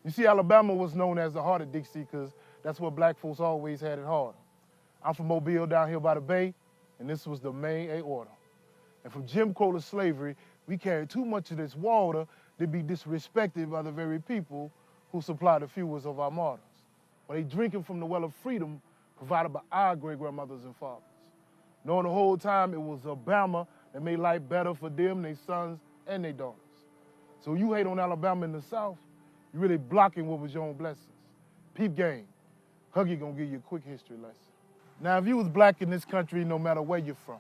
You see, Alabama was known as the heart of Dixie because that's where black folks always had it hard. I'm from Mobile down here by the bay, and this was the main aorta. And from Jim Crow to slavery, we carried too much of this water to be disrespected by the very people who supply the fuels of our martyrs. Well, they drinking from the well of freedom provided by our great-grandmothers and fathers. Knowing the whole time it was Alabama that made life better for them, their sons, and their daughters. So you hate on Alabama in the South, you're really blocking what was your own blessings. Peep game. Huggie gonna give you a quick history lesson. Now, if you was black in this country, no matter where you're from,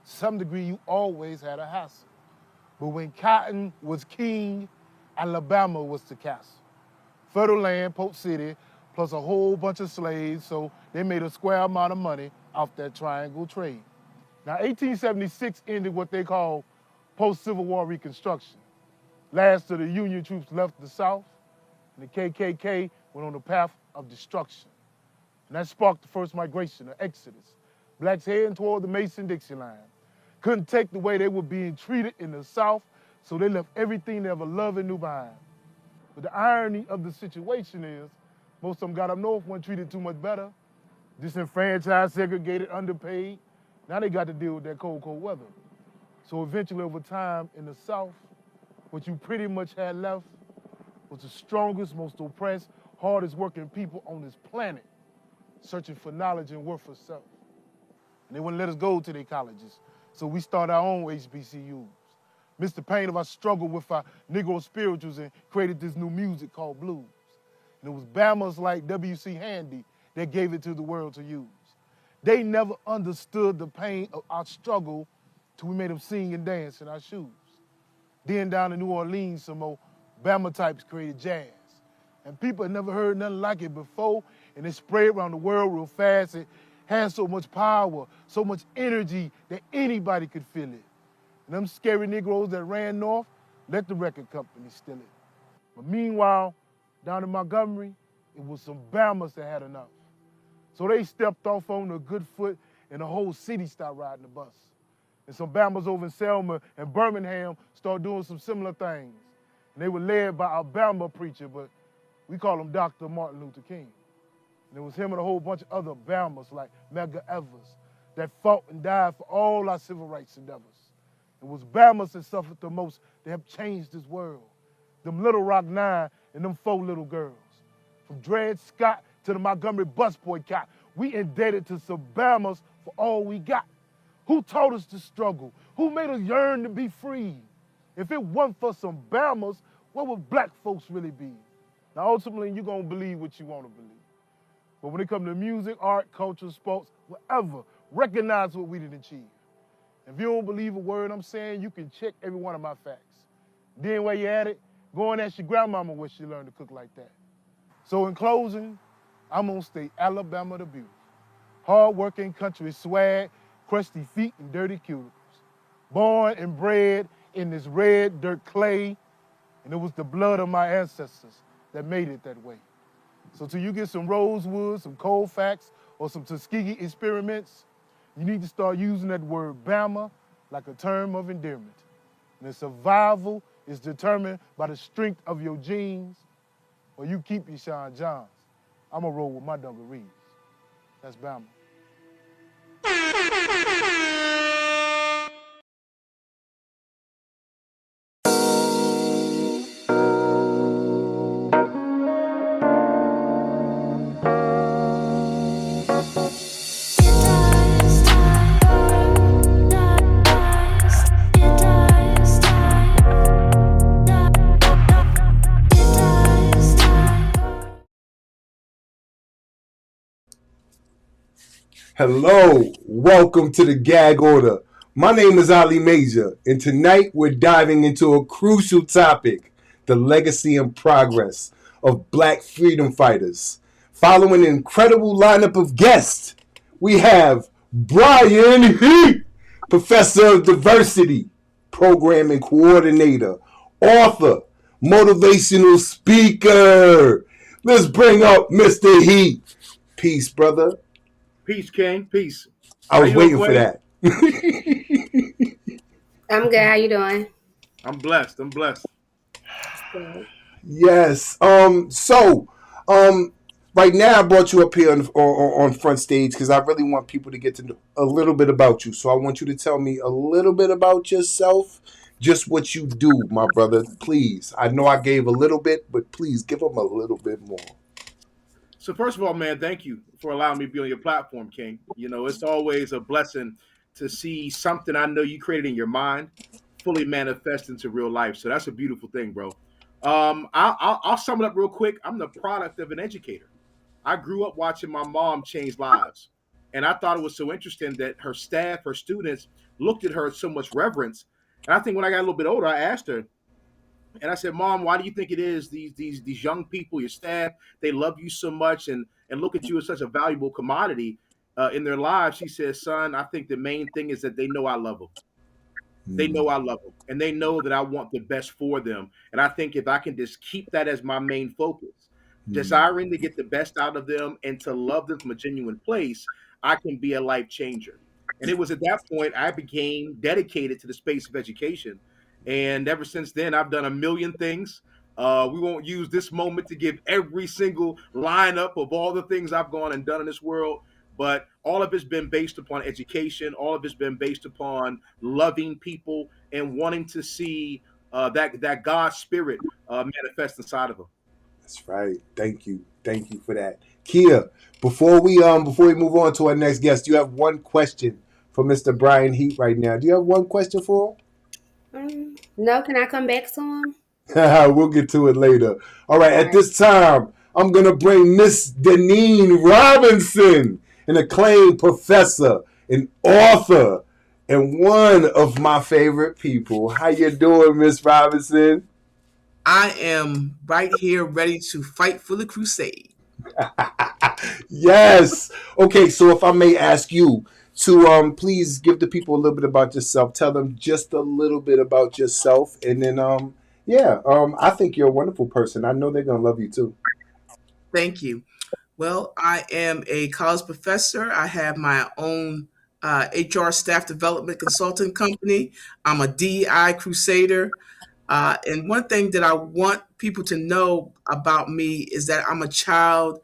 to some degree you always had a hassle. But when cotton was king, Alabama was the castle. Fertile land, Polk City, plus a whole bunch of slaves, so they made a square amount of money off that triangle trade. Now, 1876 ended what they call post-Civil War Reconstruction. Last of the Union troops left the South, and the KKK went on the path of destruction. And that sparked the first migration, the Exodus. Blacks heading toward the Mason-Dixie line. Couldn't take the way they were being treated in the South, so they left everything they ever loved and knew behind. But the irony of the situation is, most of them got up north, weren't treated too much better. Disenfranchised, segregated, underpaid. Now they got to deal with that cold, cold weather. So eventually, over time, in the South, what you pretty much had left was the strongest, most oppressed, hardest working people on this planet, searching for knowledge and worth of self. And they wouldn't let us go to their colleges, so we started our own HBCUs. Missed the pain of our struggle with our Negro spirituals and created this new music called blues. And it was Bammers like W.C. Handy that gave it to the world to use. They never understood the pain of our struggle till we made them sing and dance in our shoes. Then down in New Orleans, some old Bama types created jazz. And people had never heard nothing like it before, and it spread around the world real fast. It had so much power, so much energy that anybody could feel it. And them scary Negroes that ran north let the record company steal it. But meanwhile, down in Montgomery, it was some Bammers that had enough. So they stepped off on a good foot, and the whole city started riding the bus. And some Bammers over in Selma and Birmingham started doing some similar things. And they were led by a Bama preacher, but we call him Dr. Martin Luther King. And it was him and a whole bunch of other Bammers like Medgar Evers that fought and died for all our civil rights endeavors. It was Bammers that suffered the most that have changed this world. Them Little Rock Nine and them 4 little girls. From Dred Scott to the Montgomery bus boycott, we indebted to some Bammers for all we got. Who taught us to struggle? Who made us yearn to be free? If it wasn't for some Bammers, what would black folks really be? Now, ultimately, you're going to believe what you want to believe. But when it comes to music, art, culture, sports, whatever, recognize what we didn't achieve. If you don't believe a word I'm saying, you can check every one of my facts. Then while you're at it, go and ask your grandmama where she learned to cook like that. So in closing, I'm going to stay Alabama the beautiful. Hard-working country swag, crusty feet and dirty cuticles. Born and bred in this red dirt clay, and it was the blood of my ancestors that made it that way. So till you get some Rosewood, some Colfax, or some Tuskegee experiments, you need to start using that word Bama like a term of endearment. And the survival is determined by the strength of your genes, or you keep your Sean Johns. I'm gonna roll with my dungarees. That's Bama. Hello, welcome to the Gag-Order. My name is Allee Major, and tonight we're diving into a crucial topic, the legacy and progress of black freedom fighters. Following an incredible lineup of guests, we have Brian Heat, Professor of Diversity, Programming Coordinator, author, motivational speaker. Let's bring up Mr. Heat. Peace, brother. Peace, King. Peace. I was waiting for that. I'm good. How you doing? I'm blessed. I'm blessed. Good. Yes. Right now I brought you up here on front stage because I really want people to get to know a little bit about you. So I want you to tell me a little bit about yourself, just what you do, my brother. Please. I know I gave a little bit, but please give them a little bit more. So first of all, man, thank you for allowing me to be on your platform, King. You know, it's always a blessing to see something I know you created in your mind fully manifest into real life. So that's a beautiful thing, bro. I'll sum it up real quick. I'm the product of an educator. I grew up watching my mom change lives. And I thought it was so interesting that her staff, her students looked at her with so much reverence. And I think when I got a little bit older, I asked her, and I said, Mom, why do you think it is these young people, your staff, they love you so much and look at you as such a valuable commodity in their lives? She says, Son, I think the main thing is that they know I love them. They know I love them, and they know that I want the best for them. And I think if I can just keep that as my main focus, desiring to get the best out of them and to love them from a genuine place, I can be a life changer. And it was at that point I became dedicated to the space of education. And ever since then, I've done a million things. We won't use this moment to give every single lineup of all the things I've gone and done in this world, but all of it's been based upon education. All of it's been based upon loving people and wanting to see that God spirit manifest inside of them. That's right. Thank you. Thank you for that. Kia, before we move on to our next guest, do you have one question for Mr. Brian Heat right now? Do you have one question for No, can I come back to him? him? We'll get to it later. All right, All at right. this time, I'm gonna bring Miss Denean Robinson, an acclaimed professor, an author, and one of my favorite people. How you doing, Miss Robinson? I am right here ready to fight for the crusade. Yes. Okay, so if I may ask you to please give the people a little bit about yourself. Tell them just a little bit about yourself and then I think you're a wonderful person. I know they're going to love you too. Thank you. Well, I am a college professor. I have my own HR staff development consulting company. I'm a DEI crusader. And one thing that I want people to know about me is that I'm a child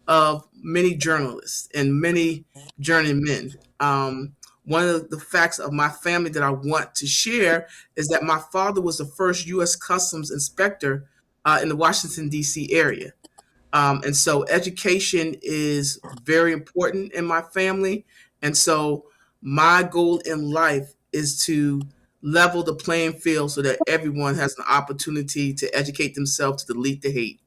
of many journalists and many journeymen. One of the facts of my family that I want to share is that my father was the first U.S. Customs inspector in the Washington, D.C. area. And so education is very important in my family. And so my goal in life is to level the playing field so that everyone has an opportunity to educate themselves to delete the hate.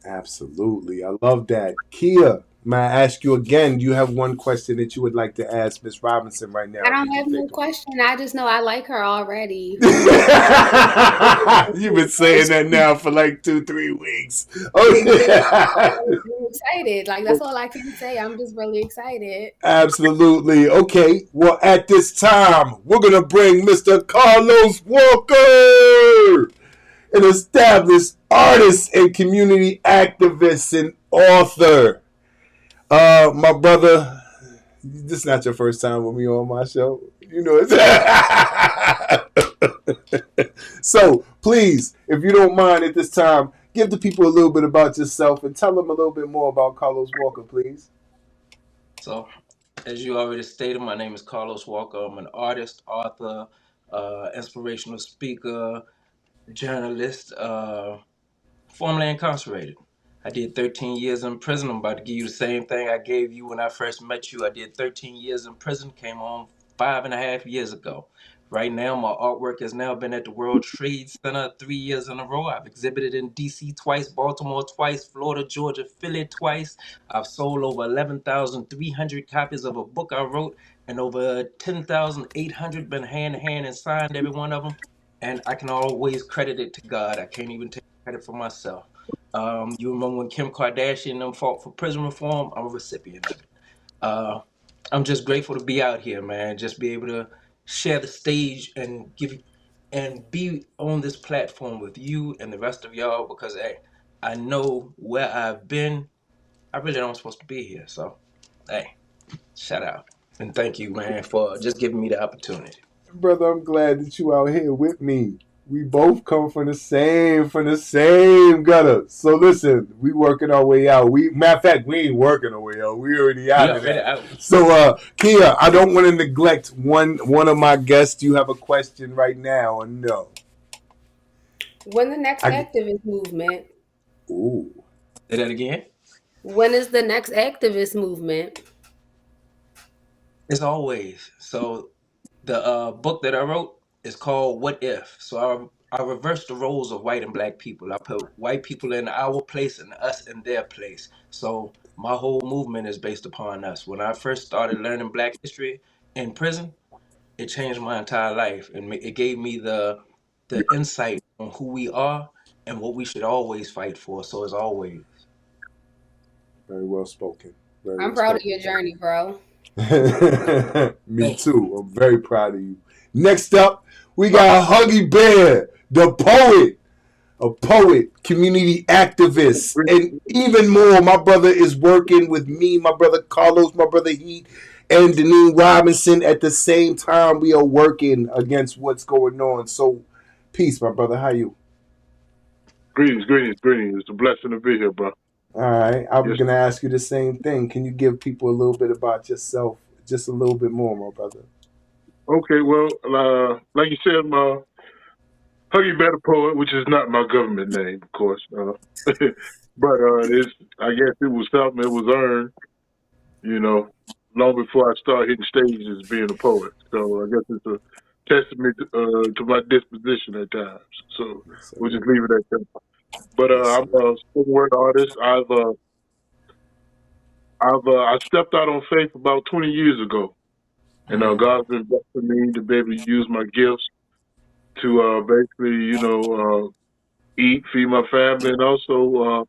Absolutely. I love that. Kia, may I ask you again, do you have one question that you would like to ask Miss Robinson right I now? don't You can have no think of question. I just know I like her already. You've been saying that now for like 2, 3 weeks. I'm Okay. really excited. Like that's all I can say. I'm just really excited. Absolutely. Okay. Well, at this time, we're going to bring Mr. Carlos Walker, an established artist and community activist and author. My brother, this is not your first time with me on my show. You know it's So please, if you don't mind at this time, give the people a little bit about yourself and tell them a little bit more about Carlos Walker, please. So, as you already stated, my name is Carlos Walker. I'm an artist, author, inspirational speaker, journalist, formerly incarcerated. I did 13 years in prison. I'm about to give you the same thing I gave you when I first met you. I did 13 years in prison, came home 5.5 years ago. Right now, my artwork has now been at the World Trade Center 3 years in a row. I've exhibited in DC twice, Baltimore twice, Florida, Georgia, Philly twice. I've sold over 11,300 copies of a book I wrote, and over 10,800 been hand to hand and signed, every one of them. And I can always credit it to God. I can't even take credit for myself. You remember when Kim Kardashian and them fought for prison reform? I'm a recipient of it. Uh, I'm just grateful to be out here, man. Just be able to share the stage and give and be on this platform with you and the rest of y'all because hey, I know where I've been. I really don't supposed to be here. So, hey, shout out and thank you, man, for just giving me the opportunity. Brother, I'm glad that you out here with me. We both come from the same gutter. So listen, we working our way out. Matter of fact, we ain't working our way out. We already We out of already that. out. So Kia, I don't want to neglect one of my guests. Do you have a question right now or no? When the next activist movement? Ooh. Say that again. When is the next activist movement? As always. So the book that I wrote is called What If. So I reversed the roles of white and black people. I put white people in our place and us in their place. So my whole movement is based upon us. When I first started learning black history in prison, it changed my entire life, and it gave me the insight on who we are and what we should always fight for. So as always. Very well spoken. I'm proud of your journey, bro. Me too. I'm very proud of you. Next up, we got Huggie Bear, the poet, a poet, community activist, and even more. My brother is working with me, my brother Carlos, my brother Heat, and Denean Robinson. At the same time, we are working against what's going on. So, peace, my brother. How you? Greetings. It's a blessing to be here, bro. All right. I'm going to ask you the same thing. Can you give people a little bit about yourself? Just a little bit more, my brother. Okay, well, like you said, Huggie Bear the Poet, which is not my government name, of course. But I guess it was something that was earned, long before I started hitting stages as being a poet. So I guess it's a testament to my disposition at times. So we'll just leave it at that. But I'm a spoken word artist. I stepped out on faith about 20 years ago, and God's been blessing me to be able to use my gifts to basically, eat, feed my family, and also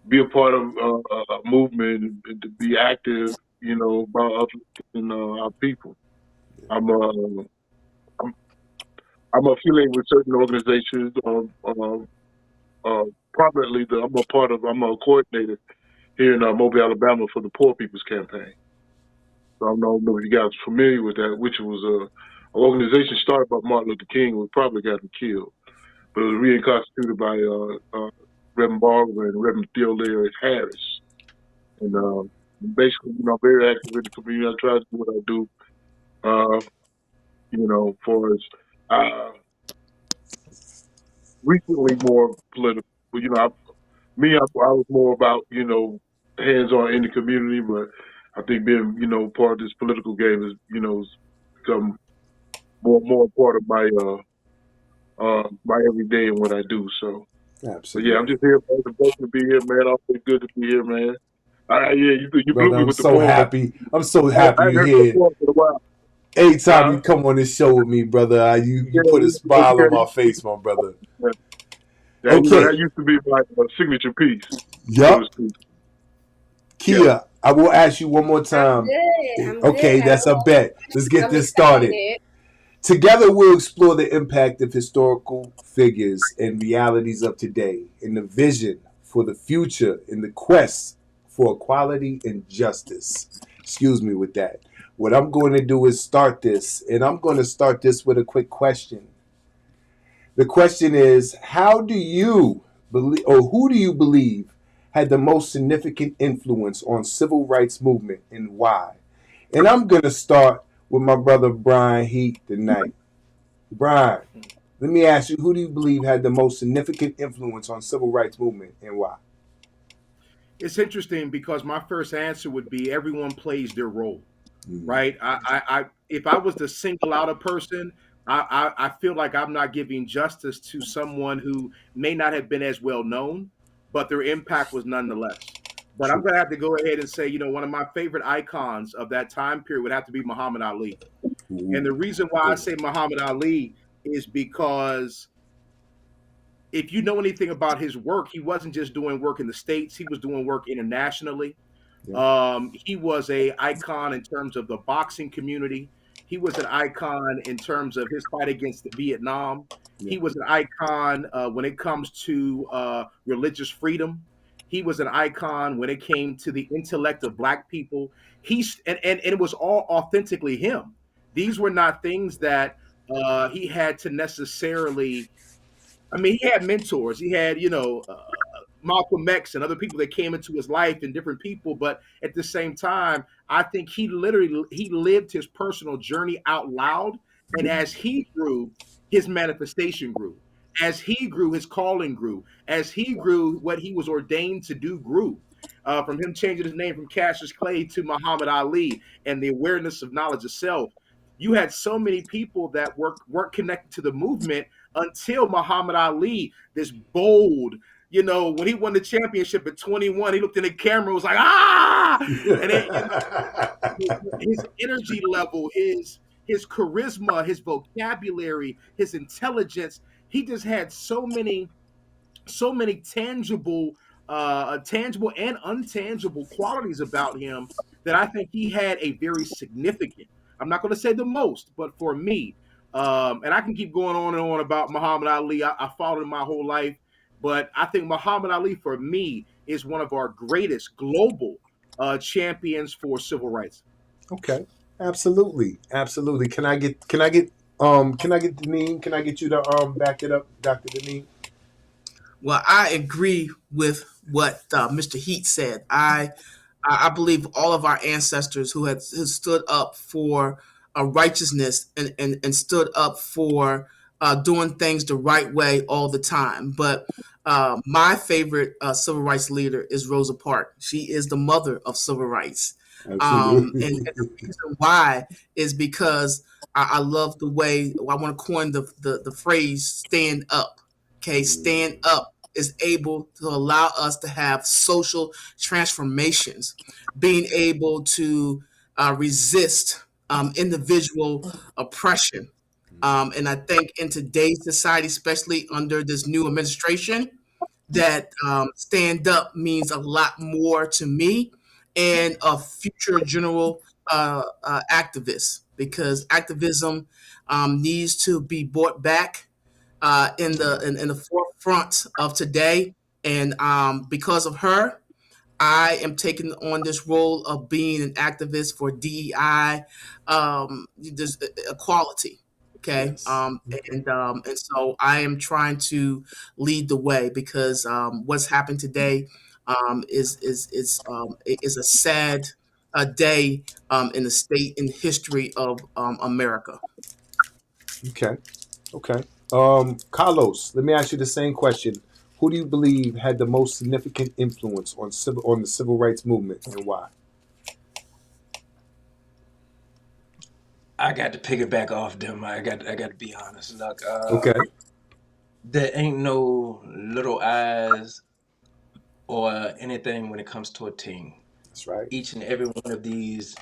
be a part of a movement and to be active, about uplifting our people. I'm affiliated with certain organizations. Prominently, I'm a coordinator here in Mobile, Alabama for the Poor People's Campaign. So I don't know if you guys are familiar with that, which was an organization started by Martin Luther King, who probably got him killed, but it was reconstituted by Reverend Barber and Reverend Theodore Harris. And basically, I'm very active in the community. I try to do what I do, for as recently more political. But, I was more about, hands-on in the community, but I think being, part of this political game is, has become more part of my my everyday and what I do. So, absolutely. But yeah, I'm just here. It's a pleasure to be here, man. Always good to be here, man. You Brother, blew me with the so poem. happy. I'm so happy you're here. Anytime you come on this show with me, brother, you put a smile on my face, my brother. Yeah, okay. That used to be my signature piece. Yup. Kia, I will ask you one more time. I'm okay, good. That's a bet. Let's get this started. Together, we'll explore the impact of historical figures and realities of today, and the vision for the future in the quest for equality and justice. Excuse me with that. What I'm going to do is start this, and I'm going to start this with a quick question. The question is, how do you believe, or who do you believe had the most significant influence on civil rights movement, and why? And I'm going to start with my brother Brian Heat tonight. Brian, let me ask you, who do you believe had the most significant influence on civil rights movement, and why? It's interesting because my first answer would be everyone plays their role, right? If I was to single out a person, I feel like I'm not giving justice to someone who may not have been as well known, but their impact was nonetheless. But I'm going to have to go ahead and say, one of my favorite icons of that time period would have to be Muhammad Ali. And the reason why I say Muhammad Ali is because if you know anything about his work, he wasn't just doing work in the States, he was doing work internationally. He was a icon in terms of the boxing community. He was an icon in terms of his fight against Vietnam. He was an icon when it comes to religious freedom. He was an icon when it came to the intellect of Black people. And it was all authentically him. These were not things that he had to necessarily. I mean, he had mentors. He had, Malcolm X and other people that came into his life and different people. But at the same time, I think he lived his personal journey out loud. And as he grew, his manifestation grew. As he grew, his calling grew. As he grew, what he was ordained to do grew. From him changing his name from Cassius Clay to Muhammad Ali and the awareness of knowledge of self, you had so many people that weren't connected to the movement until Muhammad Ali, this bold, when he won the championship at 21, he looked in the camera and was like, ah! And his energy level, his charisma, his vocabulary, his intelligence, he just had so many tangible and untangible qualities about him that I think he had a very significant, I'm not going to say the most, but for me, and I can keep going on and on about Muhammad Ali. I followed him my whole life, but I think Muhammad Ali for me is one of our greatest global champions for civil rights. Okay, absolutely. Can I get Denean? Can I get you to back it up, Dr. Denean? Well, I agree with what Mr. Heat said. I believe all of our ancestors who had stood up for righteousness and stood up for doing things the right way all the time. But my favorite civil rights leader is Rosa Parks. She is the mother of civil rights. And the reason why is because I love the way, I want to coin the phrase stand up. Okay, stand up is able to allow us to have social transformations, being able to resist individual oppression. And I think in today's society, especially under this new administration, that stand up means a lot more to me and a future general activist, because activism needs to be brought back in the forefront of today. And because of her, I am taking on this role of being an activist for DEI, equality. Okay, Yes. And so I am trying to lead the way, because what's happened today is a sad day in the state in history of America. Okay. Carlos, let me ask you the same question. Who do you believe had the most significant influence on the civil rights movement, and why? I got to piggyback off them. I got to be honest. Look, Okay. there ain't no little eyes or anything when it comes to a team. That's right. Each and every one of these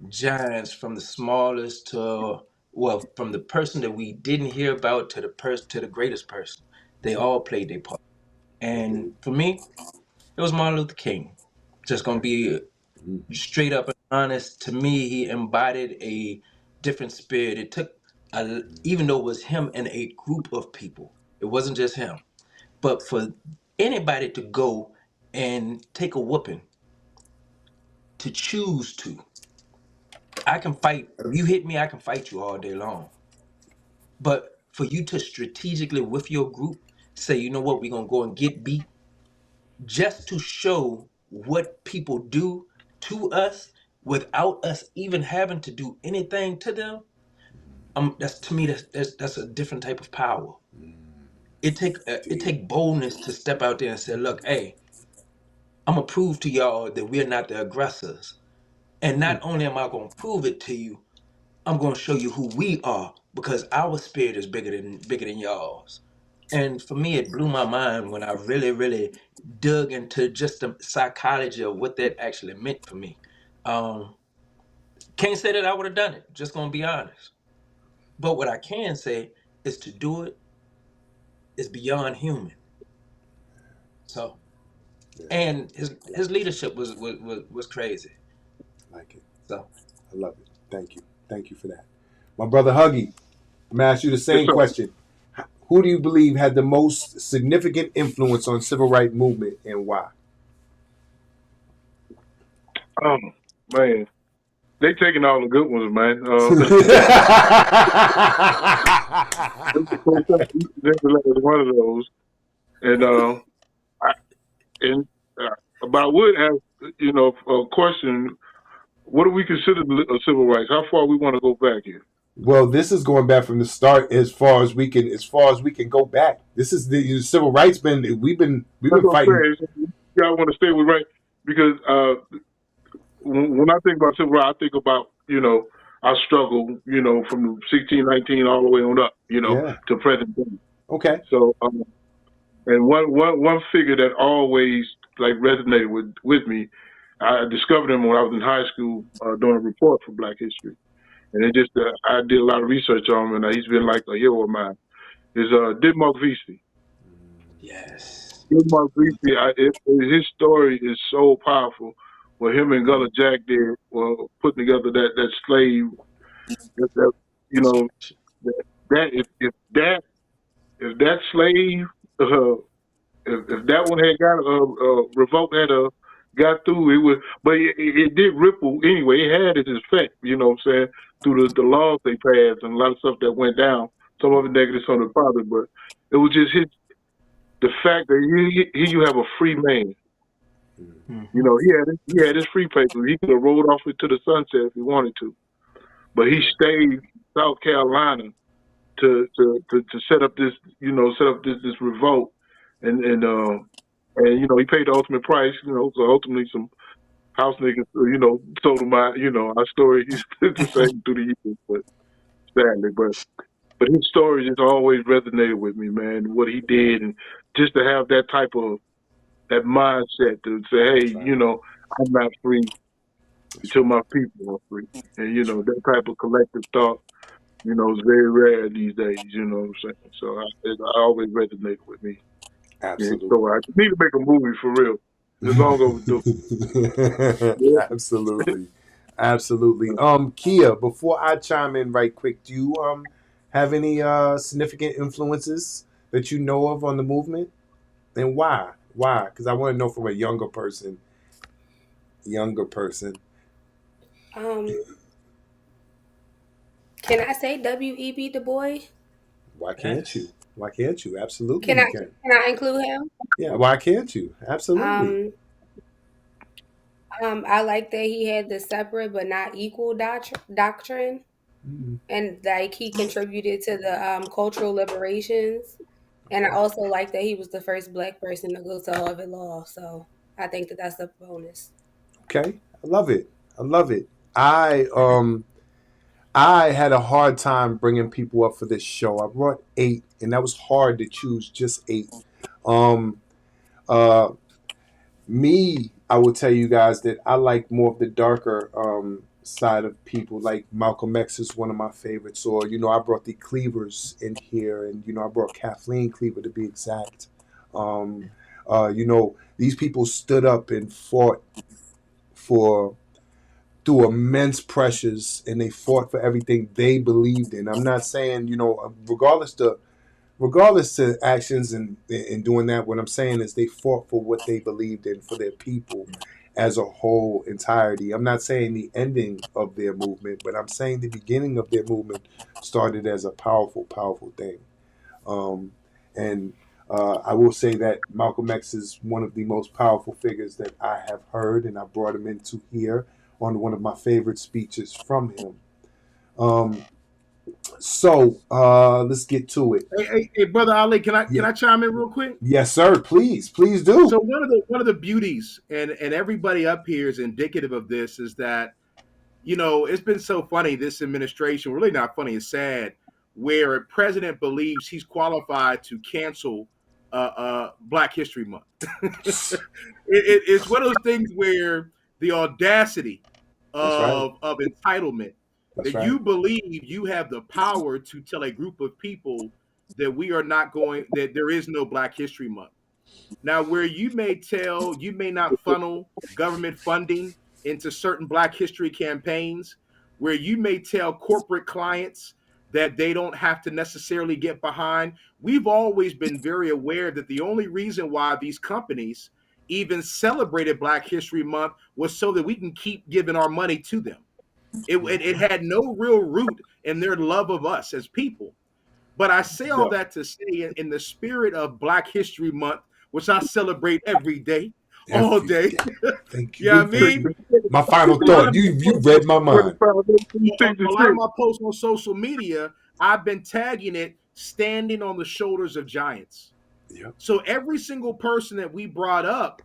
giants, from the smallest to, well, from the person that we didn't hear about to the greatest person, they all played their part. And for me, it was Martin Luther King. Just gonna be straight up and honest. To me, he embodied a different spirit. It took, even though it was him and a group of people, it wasn't just him. But for anybody to go and take a whooping, to choose to, I can fight. If you hit me, I can fight you all day long. But for you to strategically with your group say, you know what, we're gonna go and get beat, just to show what people do to us without us even having to do anything to them, that's, to me, that's a different type of power. It take boldness to step out there and say, look, hey, I'm gonna prove to y'all that we're not the aggressors. And not only am I gonna prove it to you, I'm gonna show you who we are, because our spirit is bigger than y'all's. And for me, it blew my mind when I really, really dug into just the psychology of what that actually meant for me. Can't say that I would have done it, just gonna be honest. But what I can say is to do it is beyond human. So, and his leadership was crazy. Like it. So I love it. Thank you for that. My brother Huggie, I'm gonna ask you the same question. Who do you believe had the most significant influence on civil rights movement, and why? Man, They taking all the good ones, man. There's one of those, and I, and but I would have, a question. What do we consider civil rights? How far we want to go back here? Well, this is going back from the start as far as we can go back. This is the civil rights we've That's been what I'm fighting. saying. You gotta want to stay with right because when I think about civil rights, I think about our struggle, from 1619 all the way on up, Yeah. to present day. Okay. So, and one figure that always like resonated with me, I discovered him when I was in high school doing a report for Black History, and it just I did a lot of research on him, and he's been like a hero of mine. Is Denmark Vesey. Yes. Denmark Vesey, his story is so powerful. What him and Gullah Jack did, putting together that slave, that if that slave, if that one had got revolt had got through, it would, but it did ripple anyway. It had its effect, what I'm saying, through the laws they passed and a lot of stuff that went down. Some of it negative, some of it positive, but it was just the fact that here you have a free man. He had his free paper. He could have rolled off into the sunset if he wanted to, but he stayed in South Carolina to set up this this revolt, and he paid the ultimate price. So ultimately some house niggas told him our story. He's the same through the years, but sadly, but his story just always resonated with me, man. What he did, and just to have that type of that mindset to say, hey, I'm not free until my people are free, and that type of collective thought. It's very rare these days, you know what I'm saying? So it always resonated with me. And so Absolutely. I need to make a movie for real. It's long overdue. Absolutely. Absolutely. Kia, before I chime in right quick, do you have any significant influences that you know of on the movement? And why? Why? Because I want to know from a younger person. Um, can I say W.E.B. Du Bois? Why can't you? Why can't you? Absolutely Can you I can. can I include him? Yeah, why can't you? Absolutely. Um, I like that he had the separate but not equal doctrine, Mm, and like he contributed to the cultural liberations. And I also like that he was the first Black person to go to Harvard Law. So I think that that's a bonus. okay. I love it. I love it. I had a hard time bringing people up for this show. I brought 8, and that was hard to choose just 8. Um, uh, I will tell you guys that I like more of the darker side of people. Like Malcolm X is one of my favorites. Or I brought the Cleavers in here, and I brought Kathleen Cleaver to be exact. Um, these people stood up and fought for through immense pressures, and they fought for everything they believed in. I'm not saying regardless to actions and doing that. What I'm saying is they fought for what they believed in for their people as a whole entirety. I'm not saying the ending of their movement, but I'm saying the beginning of their movement started as a powerful, powerful thing. And I will say that Malcolm X is one of the most powerful figures that I have heard, and I brought him into here on one of my favorite speeches from him. So let's get to it. Hey, brother Ali, can I chime in real quick? Yes, sir. Please do. So one of the beauties, and everybody up here is indicative of this, is that it's been so funny. This administration, really not funny, it's sad, where a president believes he's qualified to cancel Black History Month. It's one of those things where the audacity That's right. of entitlement, That's that right. you believe you have the power to tell a group of people that that there is no Black History Month. Now, where you may not funnel government funding into certain Black history campaigns, where you may tell corporate clients that they don't have to necessarily get behind. We've always been very aware that the only reason why these companies even celebrated Black History Month was so that we can keep giving our money to them. It had no real root in their love of us as people. But I say all that to say, in the spirit of Black History Month, which I celebrate every day, all day. Thank you. You know what I mean? My final thought. You read my mind. A lot of my posts on social media, I've been tagging it standing on the shoulders of giants. Yep. So every single person that we brought up,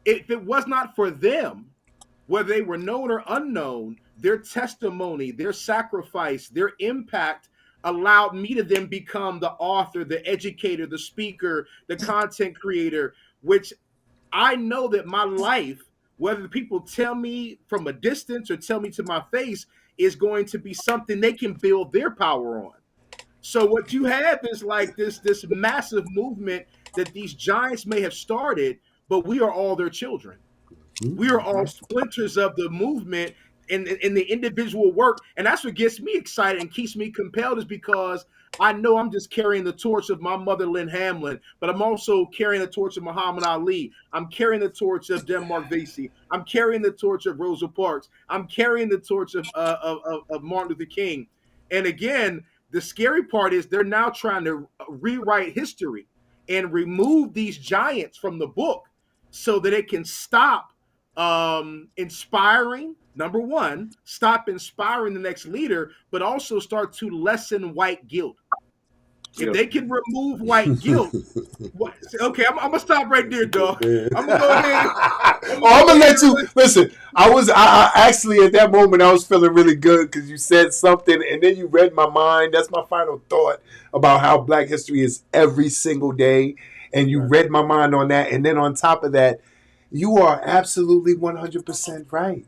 if it was not for them, whether they were known or unknown, their testimony, their sacrifice, their impact allowed me to then become the author, the educator, the speaker, the content creator, which I know that my life, whether people tell me from a distance or tell me to my face, is going to be something they can build their power on. So what you have is like this massive movement that these giants may have started, but we are all their children. We are all splinters of the movement in the individual work. And that's what gets me excited and keeps me compelled, is because I know I'm just carrying the torch of my mother, Lynn Hamlin, but I'm also carrying the torch of Muhammad Ali. I'm carrying the torch of Denmark Vesey. I'm carrying the torch of Rosa Parks. I'm carrying the torch of Martin Luther King. And again, the scary part is they're now trying to rewrite history and remove these giants from the book so that it can stop inspiring, number one, stop inspiring the next leader, but also start to lessen white guilt. If they can remove white guilt, okay, I'm gonna stop right there, dog. I'm gonna go ahead. I'm gonna let you listen. I actually at that moment I was feeling really good because you said something and then you read my mind. That's my final thought about how Black history is every single day, and you read my mind on that. And then on top of that, you are absolutely 100% right.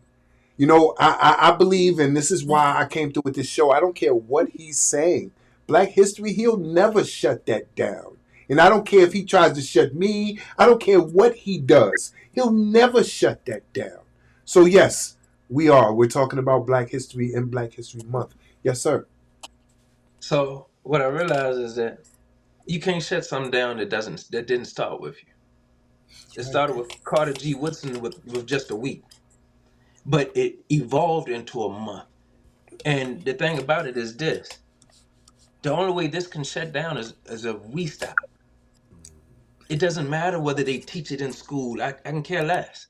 You know, I believe, and this is why I came through with this show. I don't care what he's saying. Black history, he'll never shut that down. And I don't care if he tries to shut me. I don't care what he does. He'll never shut that down. So, yes, we're talking about Black history and Black History Month. Yes, sir. So what I realized is that you can't shut something down that didn't start with you. It started with Carter G. Woodson with just a week, but it evolved into a month. And the thing about it is this: the only way this can shut down is if we stop. It doesn't matter whether they teach it in school. I can care less.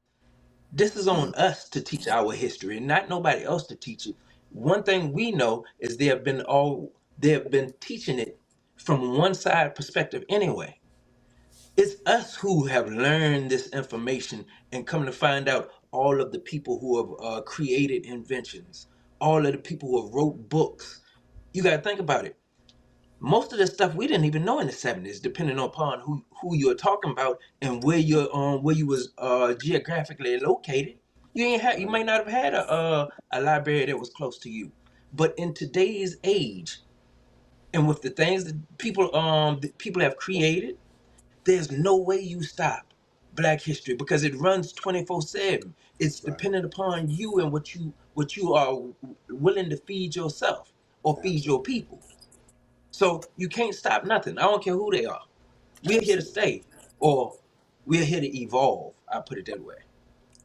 This is on us to teach our history, and not nobody else to teach it. One thing we know is they have been teaching it from one side perspective anyway. It's us who have learned this information and come to find out all of the people who have created inventions, all of the people who have wrote books. You got to think about it. Most of the stuff we didn't even know in the 70s, depending upon who you're talking about and where you was geographically located. You might not have had a library that was close to you. But in today's age, and with the things that people have created, there's no way you stop Black history because it runs 24/7. It's dependent upon you and what you are willing to feed yourself or feed your people. So you can't stop nothing. I don't care who they are. We're here to stay, or we're here to evolve. I put it that way.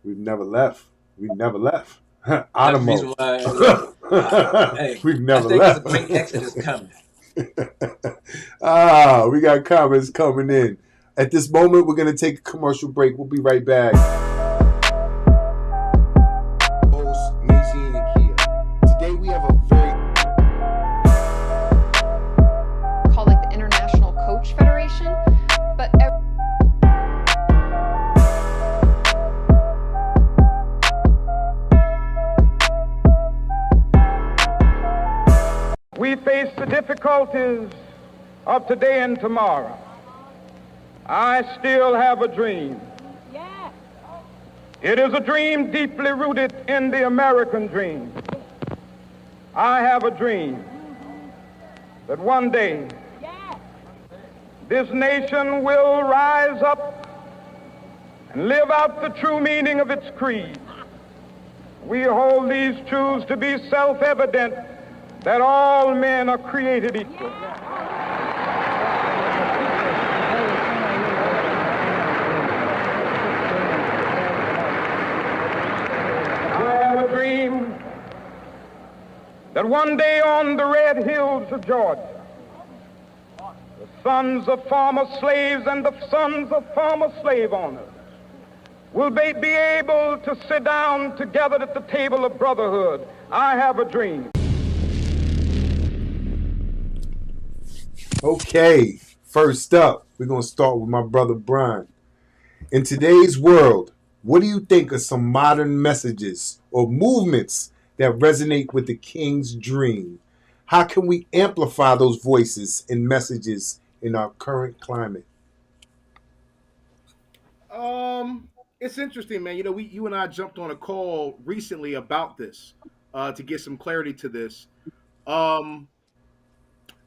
We've never left. That's the reason why. Hey, We've never I think left. there's a great exodus coming. We got comments coming in. At this moment, we're going to take a commercial break. We'll be right back. Host, Nadine and Kia. Today we have a very... called like the International Coach Federation, but we face the difficulties of today and tomorrow. I still have a dream. Yes. It is a dream deeply rooted in the American dream. I have a dream that one day this nation will rise up and live out the true meaning of its creed. We hold these truths to be self-evident, that all men are created equal. I have a dream that one day on the red hills of Georgia, the sons of former slaves and the sons of former slave owners will be able to sit down together at the table of brotherhood. I have a dream. Okay, first up, we're going to start with my brother Brian. In today's world, what do you think are some modern messages or movements that resonate with the King's dream? How can we amplify those voices and messages in our current climate? It's interesting, man. You know, you and I jumped on a call recently about this to get some clarity to this. Um,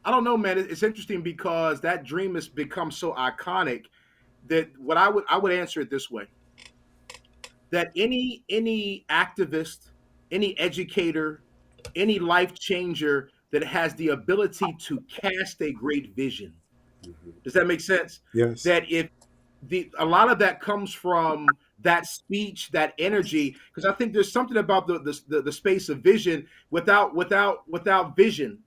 I don't know, man. It's interesting because that dream has become so iconic that what I would answer it this way: that any activist, any educator, any life changer that has the ability to cast a great vision. Does that make sense? Yes. That if a lot of that comes from that speech, that energy, because I think there's something about the space of vision. Without vision,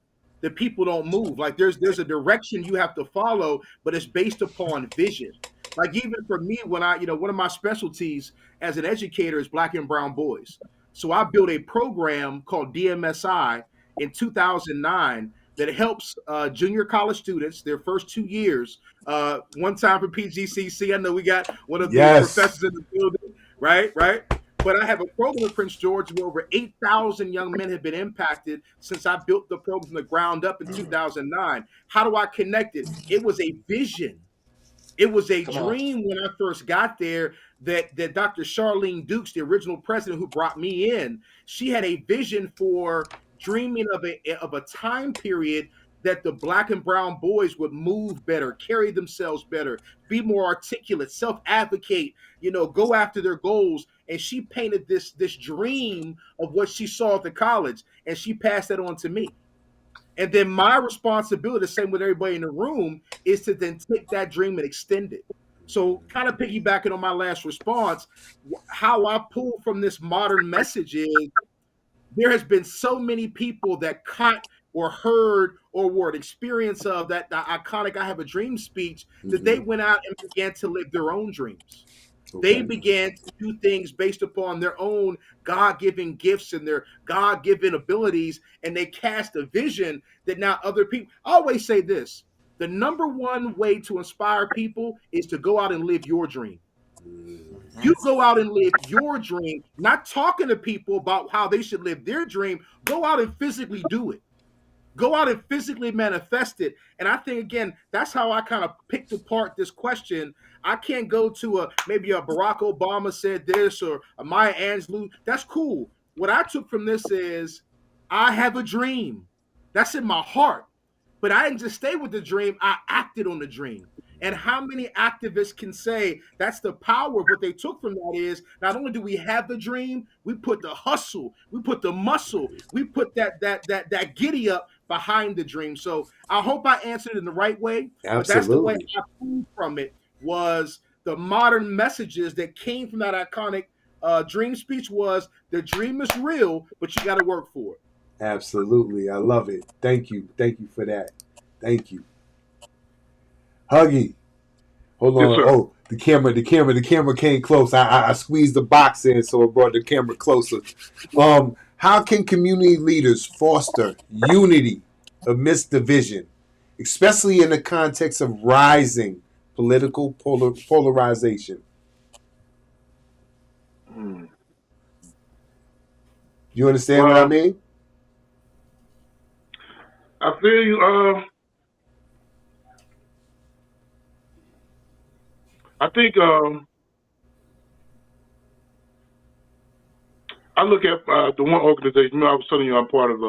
the people don't move. Like there's a direction you have to follow, but it's based upon vision. Like even for me, when one of my specialties as an educator is black and brown boys. So I built a program called DMSI in 2009 that helps junior college students their first 2 years. One time for PGCC, I know we got one of the professors in the building, right? But I have a program in Prince George where over 8,000 young men have been impacted since I built the program from the ground up in 2009. How do I connect it? It was a vision. It was a dream when I first got there that Dr. Charlene Dukes, the original president who brought me in, she had a vision for dreaming of a time period that the black and brown boys would move better, carry themselves better, be more articulate, self-advocate, go after their goals. And she painted this dream of what she saw at the college, and she passed that on to me. And then my responsibility, the same with everybody in the room, is to then take that dream and extend it. So kind of piggybacking on my last response, how I pull from this modern message is there has been so many people that caught or heard or were an experience of that the iconic I Have a Dream speech that they went out and began to live their own dreams. Okay. They began to do things based upon their own God-given gifts and their God-given abilities, and they cast a vision that now other people. I always say this: the number one way to inspire people is to go out and live your dream. You go out and live your dream, not talking to people about how they should live their dream. Go out and physically do it. Go out and physically manifest it. And I think, again, that's how I kind of picked apart this question. I can't go to maybe a Barack Obama said this or a Maya Angelou. That's cool. What I took from this is I have a dream. That's in my heart. But I didn't just stay with the dream. I acted on the dream. And how many activists can say that's the power of what they took from that is not only do we have the dream, we put the hustle, we put the muscle, we put that giddy up behind the dream. So I hope I answered it in the right way. Absolutely. But that's the way I pulled from it was the modern messages that came from that iconic dream speech was the dream is real, but you got to work for it. Absolutely. I love it. Thank you. Thank you for that. Thank you. Huggie. Hold on. Yes, oh, the camera came close. I squeezed the box in, so it brought the camera closer. How can community leaders foster unity amidst division, especially in the context of rising political polarization? You understand what I mean? I feel you. I think I look at the one organization. I was telling you I'm part of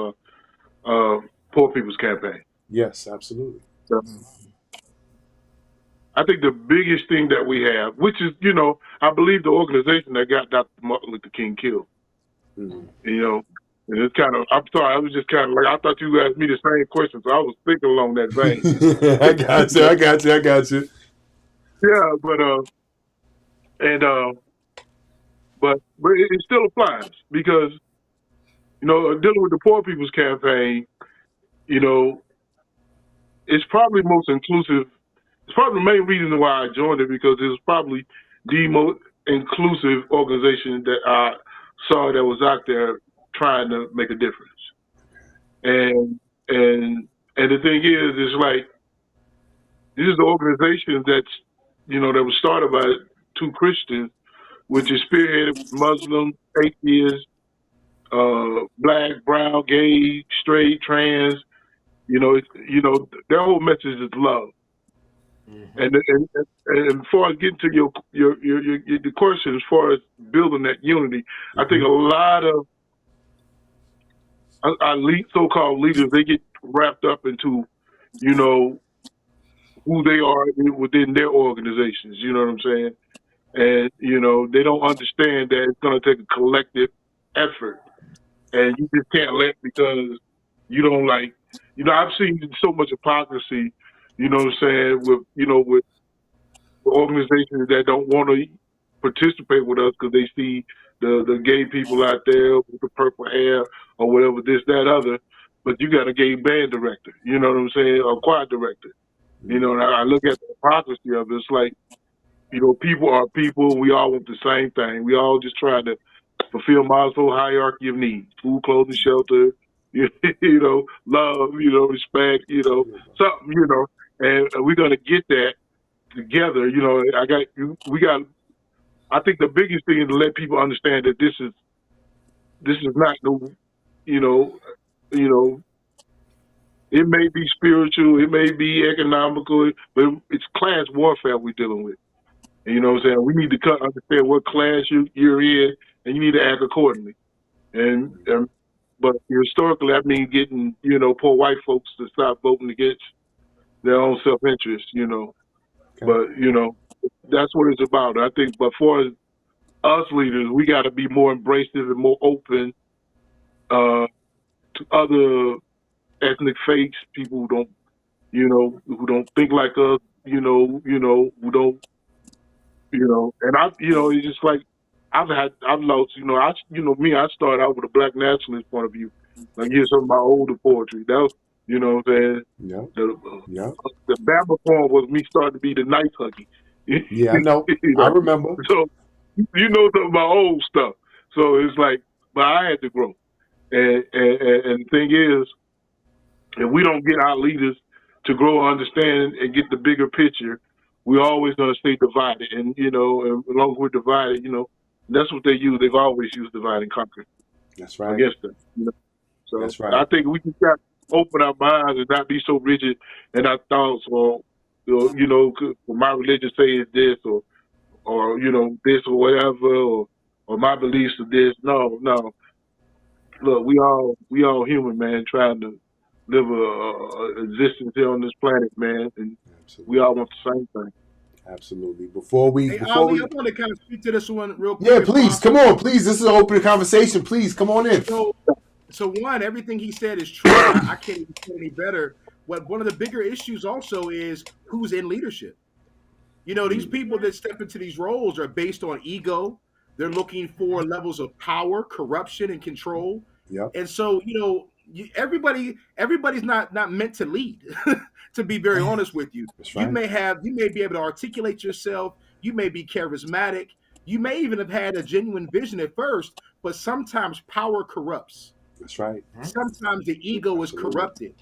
Poor People's Campaign. Yes, absolutely. So, I think the biggest thing that we have, which is, I believe the organization that got Dr. Martin Luther King killed. And it's kind of, I'm sorry, I was just kind of like, I thought you asked me the same question, so I was thinking along that vein. I got you. Yeah, but it still applies because dealing with the Poor People's Campaign, it's probably most inclusive. It's probably the main reason why I joined it, because it was probably the most inclusive organization that I saw that was out there trying to make a difference. And the thing is, it's like, this is the organization that was started by two Christians, which is spearheaded with Muslims, atheists, black, brown, gay, straight, trans. Their whole message is love. Mm-hmm. And as far as getting to your the question, as far as building that unity, I think a lot of our so-called leaders, they get wrapped up into, who they are within their organizations. You know what I'm saying? And they don't understand that it's going to take a collective effort, and you just can't let, because you don't like. I've seen so much hypocrisy. You know what I'm saying? With organizations that don't want to participate with us because they see the gay people out there with the purple hair or whatever, this, that, other. But you got a gay band director, you know what I'm saying, or choir director. And I look at the hypocrisy of it. It's like, people are people. We all want the same thing. We all just trying to fulfill Maslow's hierarchy of needs: food, clothing, shelter, love, respect, something, and we're gonna get that together. I think the biggest thing is to let people understand that this is not no, it may be spiritual, it may be economical, but it's class warfare we're dealing with. And you know what I'm saying? We need to understand what class you're in, and you need to act accordingly. But historically, I mean, getting, poor white folks to stop voting against their own self-interest, Okay. But, that's what it's about. I think, but for us leaders, we got to be more embracive and more open to other ethnic faiths, people who don't, who don't think like us, who don't, and it's just like, I've lost, I started out with a black nationalist point of view. Like, here's some of my older poetry. That was, what I'm saying? Yeah. The Bama poem was me starting to be the nice Huggie. Yeah, I know. I remember. So, something about old stuff. So it's like, but I had to grow. And the thing is, if we don't get our leaders to grow, understand, and get the bigger picture, we're always going to stay divided. And, and as long as we're divided, that's what they use. They've always used divide and conquer. That's right. Against them. So that's right. I think we just got to open our minds and not be so rigid in our thoughts, or my religion says this, or this or whatever, or my beliefs are this. No. Look, we all human, man, trying to live a existence here on this planet, man, and we all want the same thing. Absolutely. I want to kind of speak to this one real quick. Yeah, please, come on, please. This is an open conversation. Please, come on in. So one, everything he said is true. I can't even say any better. One of the bigger issues also is who's in leadership. These people that step into these roles are based on ego. They're looking for levels of power, corruption, and control. Yep. And so, everybody's not meant to lead. To be very honest with you, right. You may be able to articulate yourself. You may be charismatic. You may even have had a genuine vision at first, but sometimes power corrupts. That's right. Sometimes the ego is corrupted,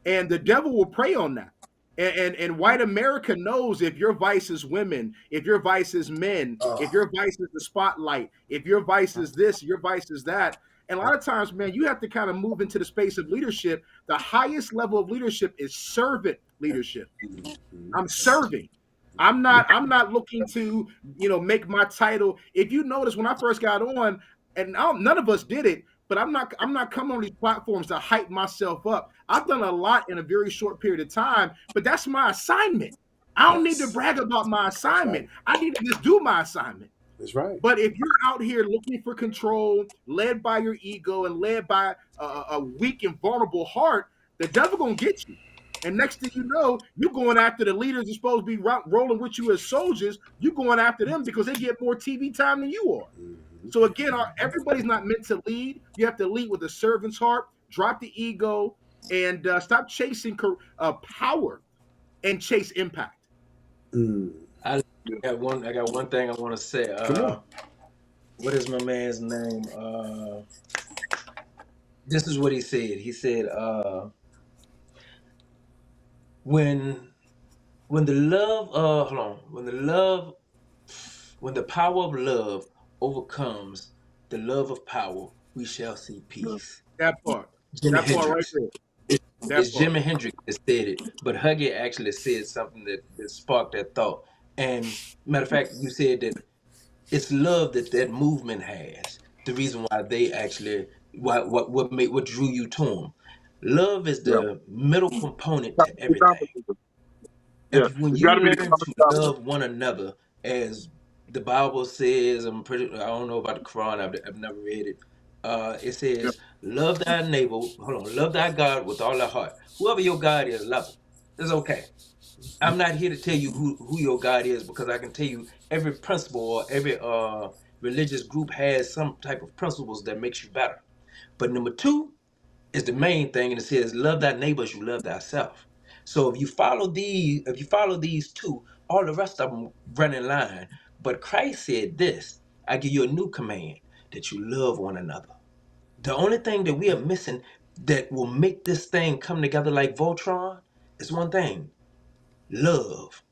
and the devil will prey on that. And white America knows if your vice is women, if your vice is men, if your vice is the spotlight, if your vice is this, your vice is that. And a lot of times, man, you have to kind of move into the space of leadership. The highest level of leadership is servant leadership. I'm serving. I'm not looking to, make my title. If you notice, when I first got on, and none of us did it, but I'm not coming on these platforms to hype myself up. I've done a lot in a very short period of time, but that's my assignment. I don't need to brag about my assignment. Right. I need to just do my assignment. That's right. But if you're out here looking for control, led by your ego and led by a weak and vulnerable heart, the devil gonna get you. And next thing you know, you're going after the leaders who's supposed to be rolling with you as soldiers. You're going after them because they get more TV time than you are. So again, everybody's not meant to lead. You have to lead with a servant's heart. Drop the ego and stop chasing power and chase impact. I got one thing I want to say. What is my man's name? This is what he said. He said, when the love when the power of love overcomes the love of power, we shall see peace. That part. Jimi That part right Hendrix. there. It's Jimi Hendrix that said it, but Huggie actually said something that sparked that thought. And matter of fact, you said that it's love that movement has. The reason why they actually what drew you to them. Love is the middle component to everything. Yeah, When it's you got to be learn to love one another, as the Bible says, I don't know about the Quran. I've never read it. It says, "Love thy neighbor." Hold on, love thy God with all thy heart. Whoever your God is, love him. It's okay. I'm not here to tell you who your God is, because I can tell you every principle or every religious group has some type of principles that makes you better. But number 2 is the main thing, and it says, "Love thy neighbor as you love thyself." So if you follow these 2, all the rest of them run in line. But Christ said this: "I give you a new command, that you love one another." The only thing that we are missing that will make this thing come together like Voltron is one thing: love.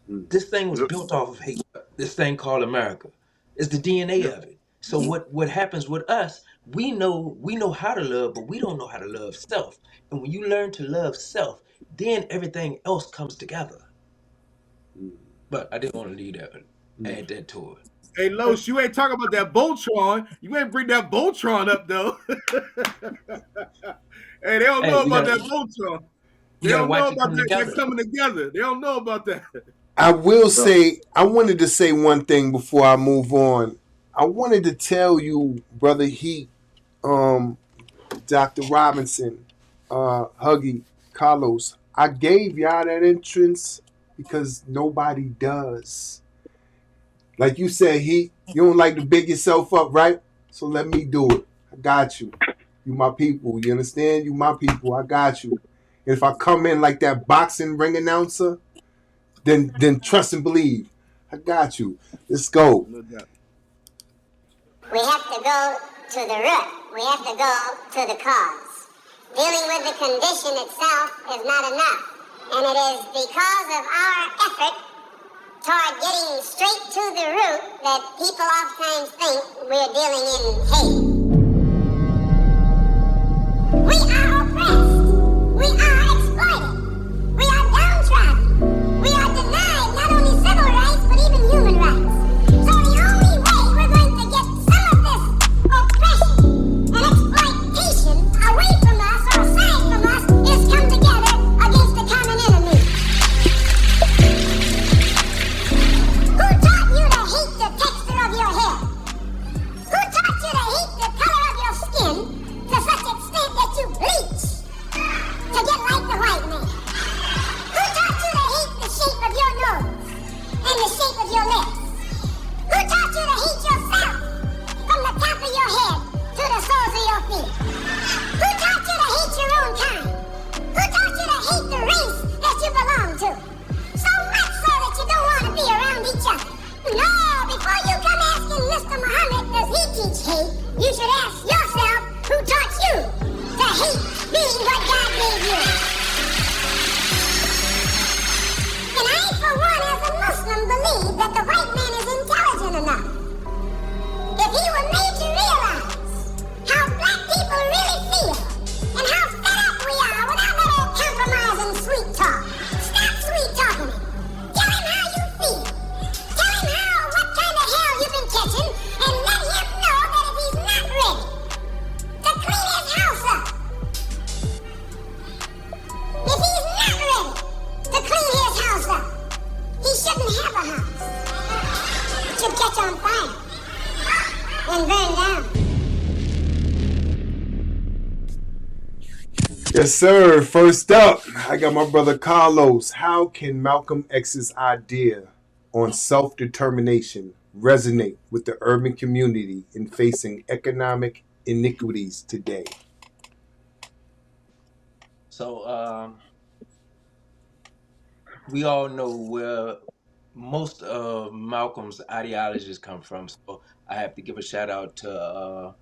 This thing was built off of hate. This thing called America. It's the DNA of it. So what happens with us, we know how to love, but we don't know how to love self. And when you learn to love self, then everything else comes together. But I didn't want to leave that, add that to it. Hey, Los, you ain't talking about that Voltron. You ain't bring that Voltron up, though. Hey, they don't know about that Voltron. They don't know about that. They're coming together. They don't know about that. I will say, I wanted to say one thing before I move on. I wanted to tell you, Brother Heat, Dr. Robinson, Huggie, Carlos, I gave y'all that entrance because nobody does. Like you said, Heat, you don't like to big yourself up, right? So let me do it. I got you. You my people. You understand? You my people. I got you. And if I come in like that boxing ring announcer, then trust and believe. I got you. Let's go. We have to go to the root. We have to go to the cause. Dealing with the condition itself is not enough. And it is because of our effort toward getting straight to the root that people oftentimes think we're dealing in hate. We are oppressed. We are exploited. We are downtrodden. We are denied not only civil rights, but even human rights. So the only way we're going to get some of this oppression and exploitation away from us or aside from us is come together against the common enemy. Who taught you to hate the texture of your hair? Who taught you to hate the color of your skin to such extent that you bleach to get like the white man? Who taught you to hate the shape of your nose and the shape of your lips? Who taught you to hate yourself from the top of your head to the soles of your feet? Who taught you to hate your own kind? Who taught you to hate the race that you belong to? So much so that you don't want to be around each other. No, before you come asking Mr. Muhammad, does he teach hate? You should ask yourself, who taught you to hate being what God gave you? And I, for one, as a Muslim, believe that the white man is intelligent enough. If he were made to realize how black people really feel and how fed up we are without little compromise and sweet talk. Stop sweet talking him. Tell him how you feel. Tell him what kind of hell you've been catching, and let him know that if he's not ready to clean his house up, if he's not ready to clean his house up, he shouldn't have a house. It should catch on fire and burn down. Yes, sir. First up, I got my brother Carlos. How can Malcolm X's idea on self-determination resonate with the urban community in facing economic iniquities today? So we all know where most of Malcolm's ideologies come from. So I have to give a shout out to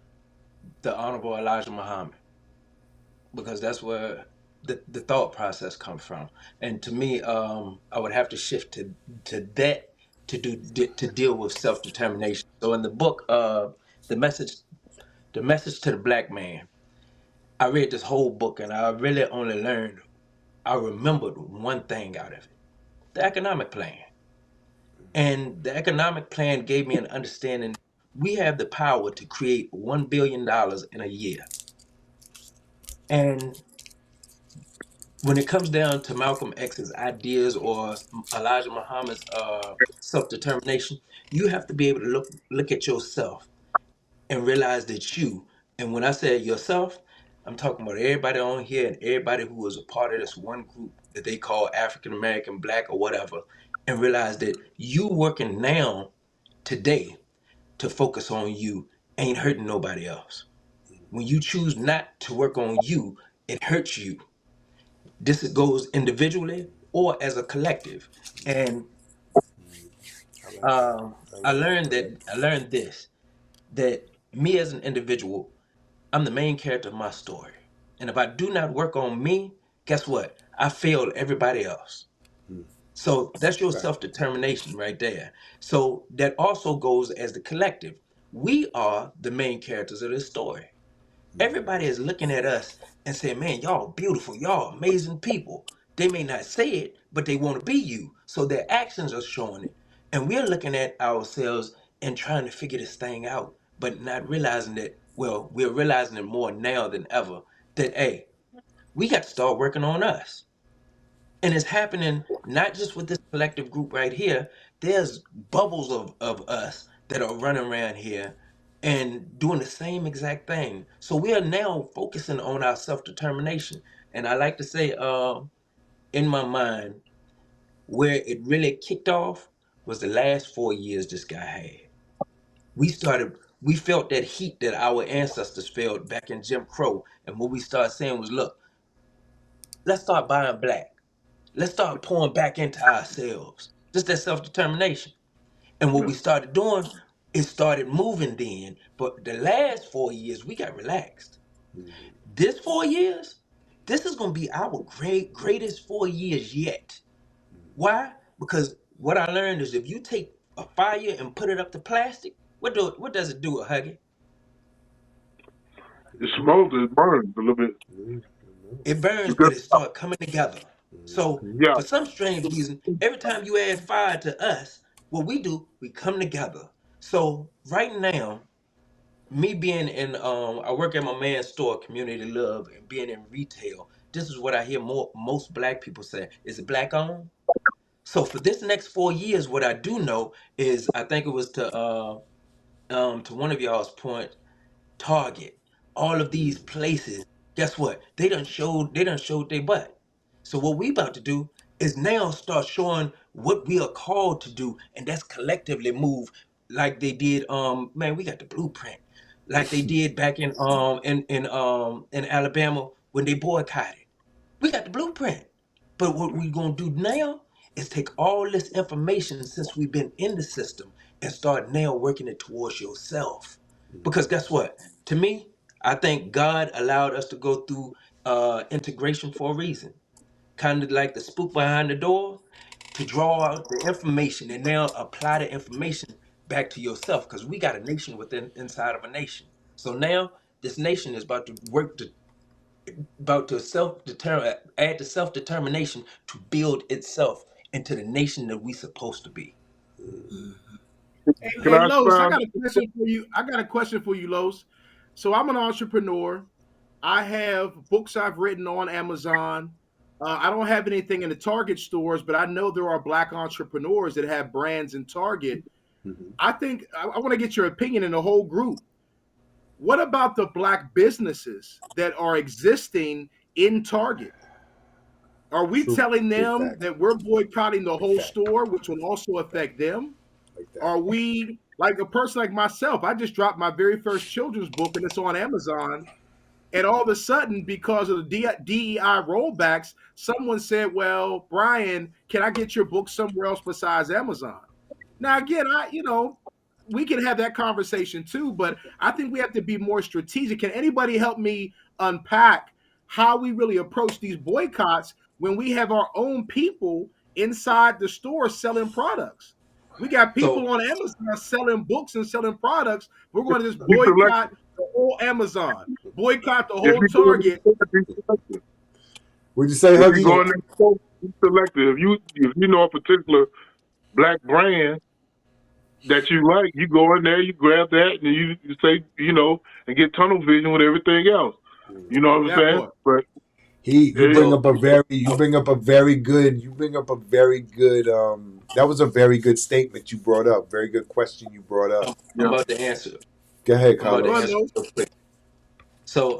the Honorable Elijah Muhammad, because that's where the thought process comes from. And to me, I would have to shift to that to deal with self determination. So in the book, the message to the black man, I read this whole book and I really only learned. I remembered one thing out of it: the economic plan. And the economic plan gave me an understanding. We have the power to create $1 billion in a year. And when it comes down to Malcolm X's ideas or Elijah Muhammad's self-determination, you have to be able to look at yourself and realize that you, and when I say yourself, I'm talking about everybody on here and everybody who was a part of this one group that they call African American, Black, or whatever, and realize that you working now, today, to focus on you ain't hurting nobody else. When you choose not to work on you, it hurts you. This goes individually or as a collective. And I learned this, that me as an individual, I'm the main character of my story. And if I do not work on me, guess what? I failed everybody else. So that's your self-determination right there. So that also goes as the collective. We are the main characters of this story. Everybody is looking at us and saying, man, y'all beautiful, y'all amazing people. They may not say it, but they want to be you. So their actions are showing it. And we're looking at ourselves and trying to figure this thing out, but not realizing that, well, we're realizing it more now than ever, that, hey, we got to start working on us. And it's happening not just with this collective group right here. There's bubbles of us that are running around here and doing the same exact thing. So we are now focusing on our self-determination. And I like to say, in my mind, where it really kicked off was the last 4 years this guy had. We felt that heat that our ancestors felt back in Jim Crow. And what we started saying was, look, let's start buying black. Let's start pouring back into ourselves. Just that self-determination. And what we started doing, it started moving then. But the last 4 years, we got relaxed. This 4 years, this is going to be our greatest 4 years yet. Why? Because what I learned is if you take a fire and put it up to plastic, what does it do, Huggie? It smolders, it burns a little bit. It burns, Because, but it starts coming together. So yeah, for some strange reason, every time you add fire to us, what we do, we come together. So right now, me being in I work at my man's store, Community Love, and being in retail, this is what I hear most black people say. Is it black owned? So for this next 4 years, what I do know is, I think it was to one of y'all's point, Target, all of these places, guess what? They done showed their butt. So what we about to do is now start showing what we are called to do, and that's collectively move like they did. Man, we got the blueprint, like they did back in Alabama when they boycotted. We got the blueprint. But what we're gonna do now is take all this information since we've been in the system and start now working it towards yourself. Because guess what? To me, I think God allowed us to go through integration for a reason. Kind of like the spook behind the door, to draw out the information and now apply the information back to yourself. Because we got a nation within inside of a nation. So now this nation is about to add the self-determination to build itself into the nation that we supposed to be. can Hey, I Los, I expound? got a question for you. I got a question for you, Los. So I'm an entrepreneur. I have books I've written on Amazon. I don't have anything in the Target stores, but I know there are black entrepreneurs that have brands in Target. I think I want to get your opinion in the whole group. What about the black businesses that are existing in Target? Are we True. telling Big them fact. that we're boycotting the Big whole fact. store, which will also affect them? Like that. Are we Like a person like myself, I just dropped my very first children's book and it's on Amazon. And all of a sudden, because of the DEI rollbacks, someone said, "Well, Brian, can I get your book somewhere else besides Amazon?" Now, again, we can have that conversation too, but I think we have to be more strategic. Can anybody help me unpack how we really approach these boycotts when we have our own people inside the store selling products? We got people So on Amazon selling books and selling products. We're going to just Be boycott selective. the whole Amazon, boycott the If whole you go in Target. there, be selective. What'd you say, If you go Huggy? in there, be selective. If you know a particular black brand that you like, you go in there, you grab that, and you say, and get tunnel vision with everything else. You know what I'm That saying? boy. But You it, bring so up a very good that was a very good statement you brought up. Very good question you brought up. I'm yeah, about to answer. Go ahead, I'm about to Go ahead, Carlos. answer Los. real quick. So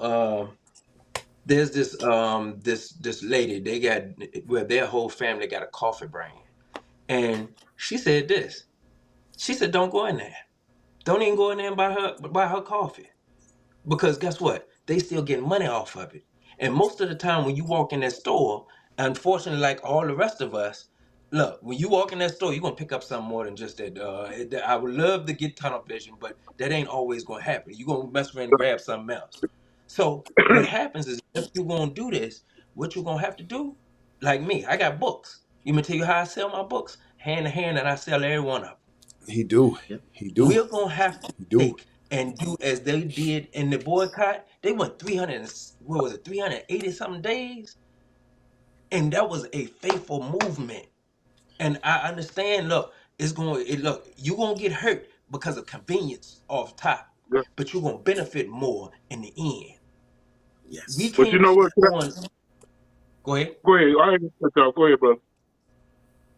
there's this lady. They got their whole family got a coffee brand, and she said this. She said, "Don't go in there. Don't even go in there and buy her coffee." Because guess what? They still getting money off of it. And most of the time when you walk in that store, unfortunately, like all the rest of us, look, when you walk in that store, you're gonna pick up something more than just that. I would love to get tunnel vision, but that ain't always gonna happen. You're gonna mess around and grab something else. So what happens is if you're gonna do this, what you're gonna have to do, like me, I got books. You me tell you how I sell my books? Hand to hand, and I sell every one of them. He do. Yep. He do. We're gonna have to He do. take and do as they did in the boycott. They went 380 something days, and that was a faithful movement. And I understand. Look, look. You're gonna get hurt because of convenience off top, yeah. but you're gonna benefit more in the end. We Yes. But you can't know keep what? on. Go ahead. Go ahead. I ain't gonna cut you off. Go ahead, brother.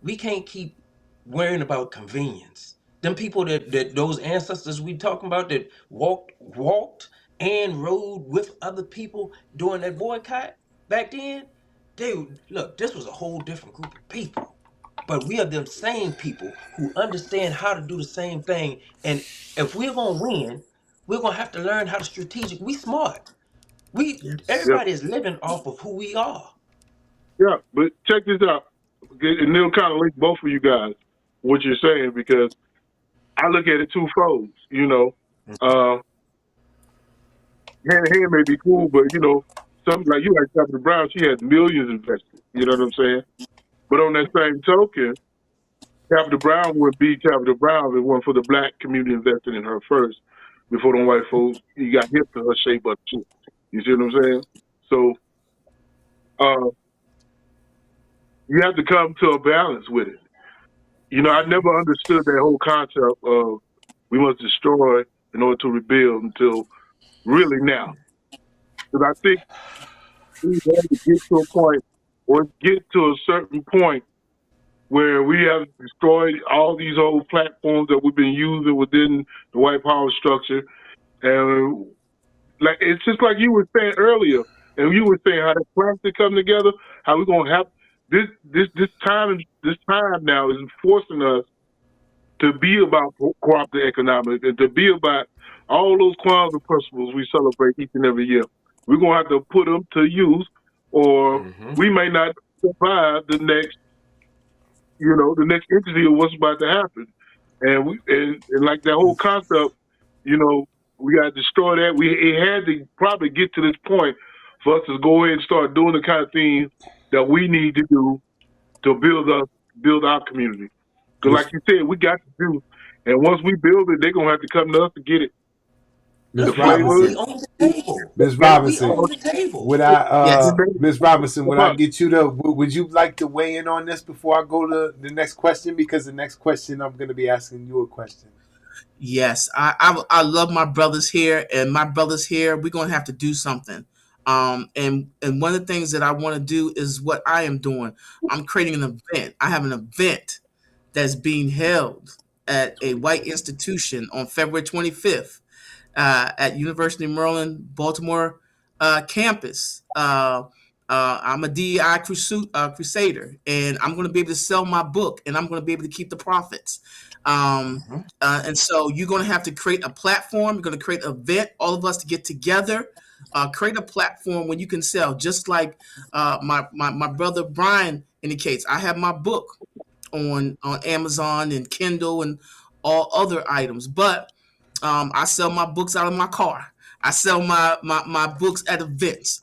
We can't keep worrying about convenience. Them people that those ancestors we talking about that walked and rode with other people during that boycott back then, they look, this was a whole different group of people. But we are them same people who understand how to do the same thing. And if we're gonna win, we're gonna have to learn how to strategic. We smart. Yes. Yeah, Everybody is living off of who we are. yeah. But check this out, and it'll kind of link both of you guys what you're saying because I look at it twofold. Uh, hand in hand may be cool, but something like you like Capital Brown, she had millions invested. You know what I'm saying? But on that same token, Capital Brown would be Capital Brown if it wasn't for the black community investing in her first before the white folks he got hip to her shape up too. You see what I'm saying? So uh, you have to come to a balance with it. I never understood that whole concept of we must destroy in order to rebuild until really now. Because I think we have to get to a point or get to a certain point where we have destroyed all these old platforms that we've been using within the white power structure. And like it's just like you were saying earlier, and you were saying how the plastic come together, how we're gonna have this time now is forcing us to be about cooperative economics and to be about all those quantum principles we celebrate each and every year. We're gonna have to put them to use, or Mm-hmm. we may not survive the next entity of what's about to happen. And and like that whole concept, we got to destroy that. It had to probably get to this point for us to go ahead and start doing the kind of things that we need to do to build our community. Because Miss like you said, we got to do. And once we build it, they're gonna have to come to us to get it. The Miss Look, we flavors, already Robinson. own the table. Miss We Robinson. own the table. Would I Yes. Miss Robinson, would I get you to would you like to weigh in on this before I go to the next question? Because the next question I'm gonna be asking you a question. Yes. I love my brothers here, and my brothers here. We're gonna have to do something. And one of the things that I want to do is what I am doing. I'm creating an event. I have an event that's being held at a white institution on February 25th at University of Maryland, Baltimore campus. I'm a DEI crusader, and I'm going to be able to sell my book, and I'm going to be able to keep the profits. And so you're going to have to create a platform. You're going to create an event, all of us to get together, create a platform where you can sell. Just like my brother Brian indicates, I have my book on Amazon and Kindle and all other items, but I sell my books out of my car. I sell my books at events.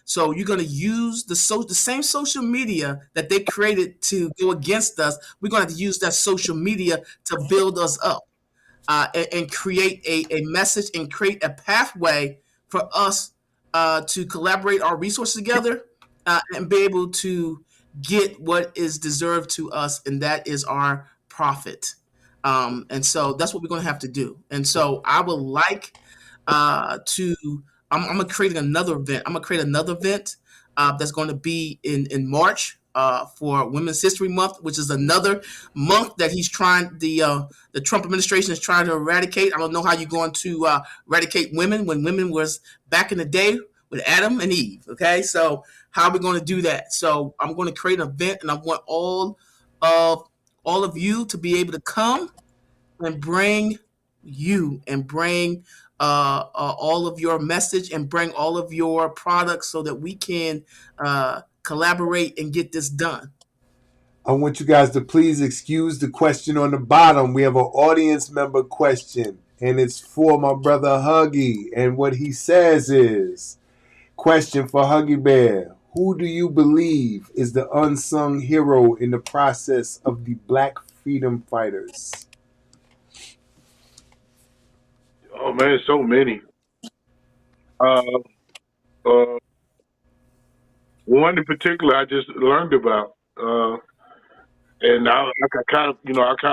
So you're going to use the same social media that they created to go against us. We're going to have to use that social media to build us up, and create a message and create a pathway for us to collaborate our resources together, and be able to get what is deserved to us, and that is our profit. And so that's what we're going to have to do. And so I would like to. I'm gonna create another event. I'm gonna create another event that's going to be in March for Women's History Month, which is another month that he's trying. The Trump administration is trying to eradicate. I don't know how you're going to eradicate women when women was back in the day with Adam and Eve. Okay, so how are we going to do that? So I'm going to create an event, and I want all of you to be able to come and bring all of your message and bring all of your products so that we can collaborate and get this done. I want you guys to please excuse the question on the bottom. We have an audience member question, and it's for my brother Huggie. And what he says is, question for Huggie Bear: who do you believe is the unsung hero in the process of the Black freedom fighters? Oh man, so many. One in particular I just learned about, and I kind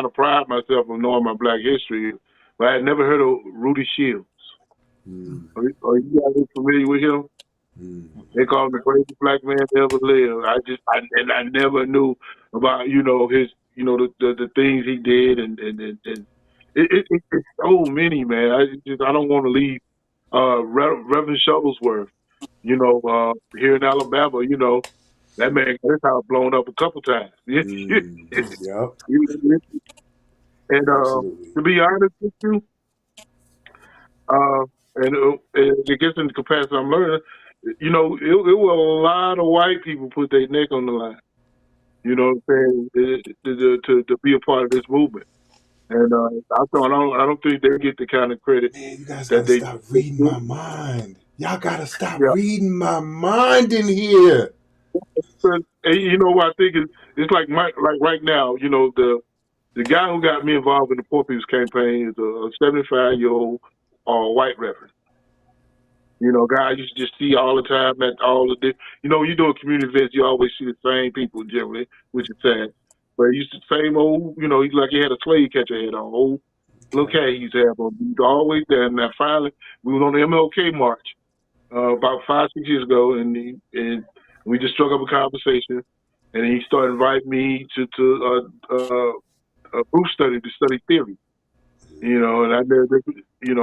of pride myself on knowing my Black history, but I had never heard of Rudy Shields. Are you guys familiar with him? They call him the greatest Black man to ever live. I never knew about his the things he did, and it's so many, man. I don't want to leave Reverend Shuttlesworth. Here in Alabama, that man got his house blown up a couple times. Yep. And to be honest with you, and it gets in the capacity I'm learning, it was a lot of white people put their neck on the line. You know what I'm saying? To be a part of this movement. And I don't think they get the kind of credit. Man, you guys gotta stop reading my mind. Y'all gotta stop reading my mind in here. And what I think it's like right now, the guy who got me involved in the Poor People's Campaign is a 75-year-old white reverend. Guy I used to just see all the time at all the you doing community events, you always see the same people generally, which is sad. But he used to same old, he's like he had a slave catcher head on, old little cat he used to have on. He was always there. And now finally, we was on the MLK march about 5-6 years ago, and we just struck up a conversation, and he started inviting me to a group study to study theory. And I never,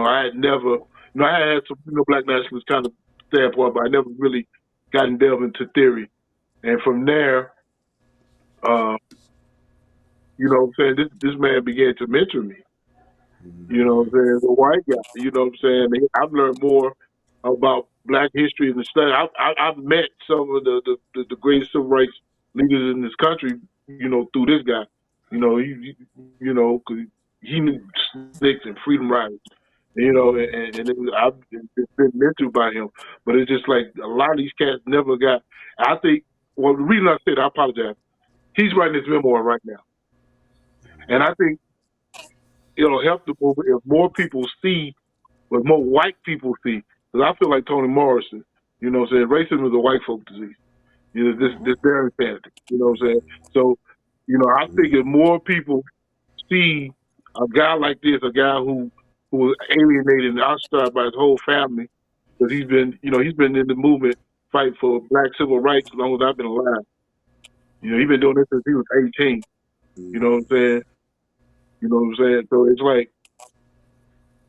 I had never, I had some, Black nationalist kind of standpoint, but I never really gotten delved into theory. And from there, what I'm saying, this man began to mentor me. What I'm saying, the white guy. What I'm saying, I've learned more about Black history and the study. I've met some of the greatest civil rights leaders in this country. Through this guy. Cause he knew sticks and freedom riders. I've been mentored by him. But it's just like a lot of these cats never got. I think. Well, the reason I said I apologize. He's writing his memoir right now. And I think it'll help the movement if more people see what more white people see. Because I feel like Toni Morrison, saying racism is a white folk disease. This their insanity. What I'm saying? So, I think if more people see a guy like this, a guy who was alienated and ostracized by his whole family, because he's been in the movement fighting for Black civil rights as long as I've been alive. He's been doing this since he was 18. You know what I'm saying? So it's like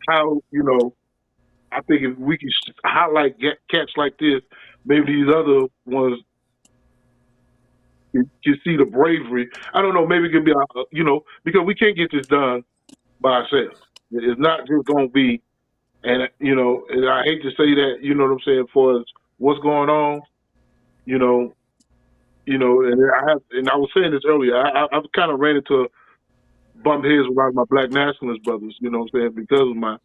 how, I think if we can highlight cats like this, maybe these other ones, can see the bravery. I don't know. Maybe it could be, because we can't get this done by ourselves. It's not just going to be, and and I hate to say that, you know what I'm saying, for what's going on, and I was saying this earlier. I've kind of ran into bump heads with a lot of my black nationalist brothers, you know what I'm saying, because of my,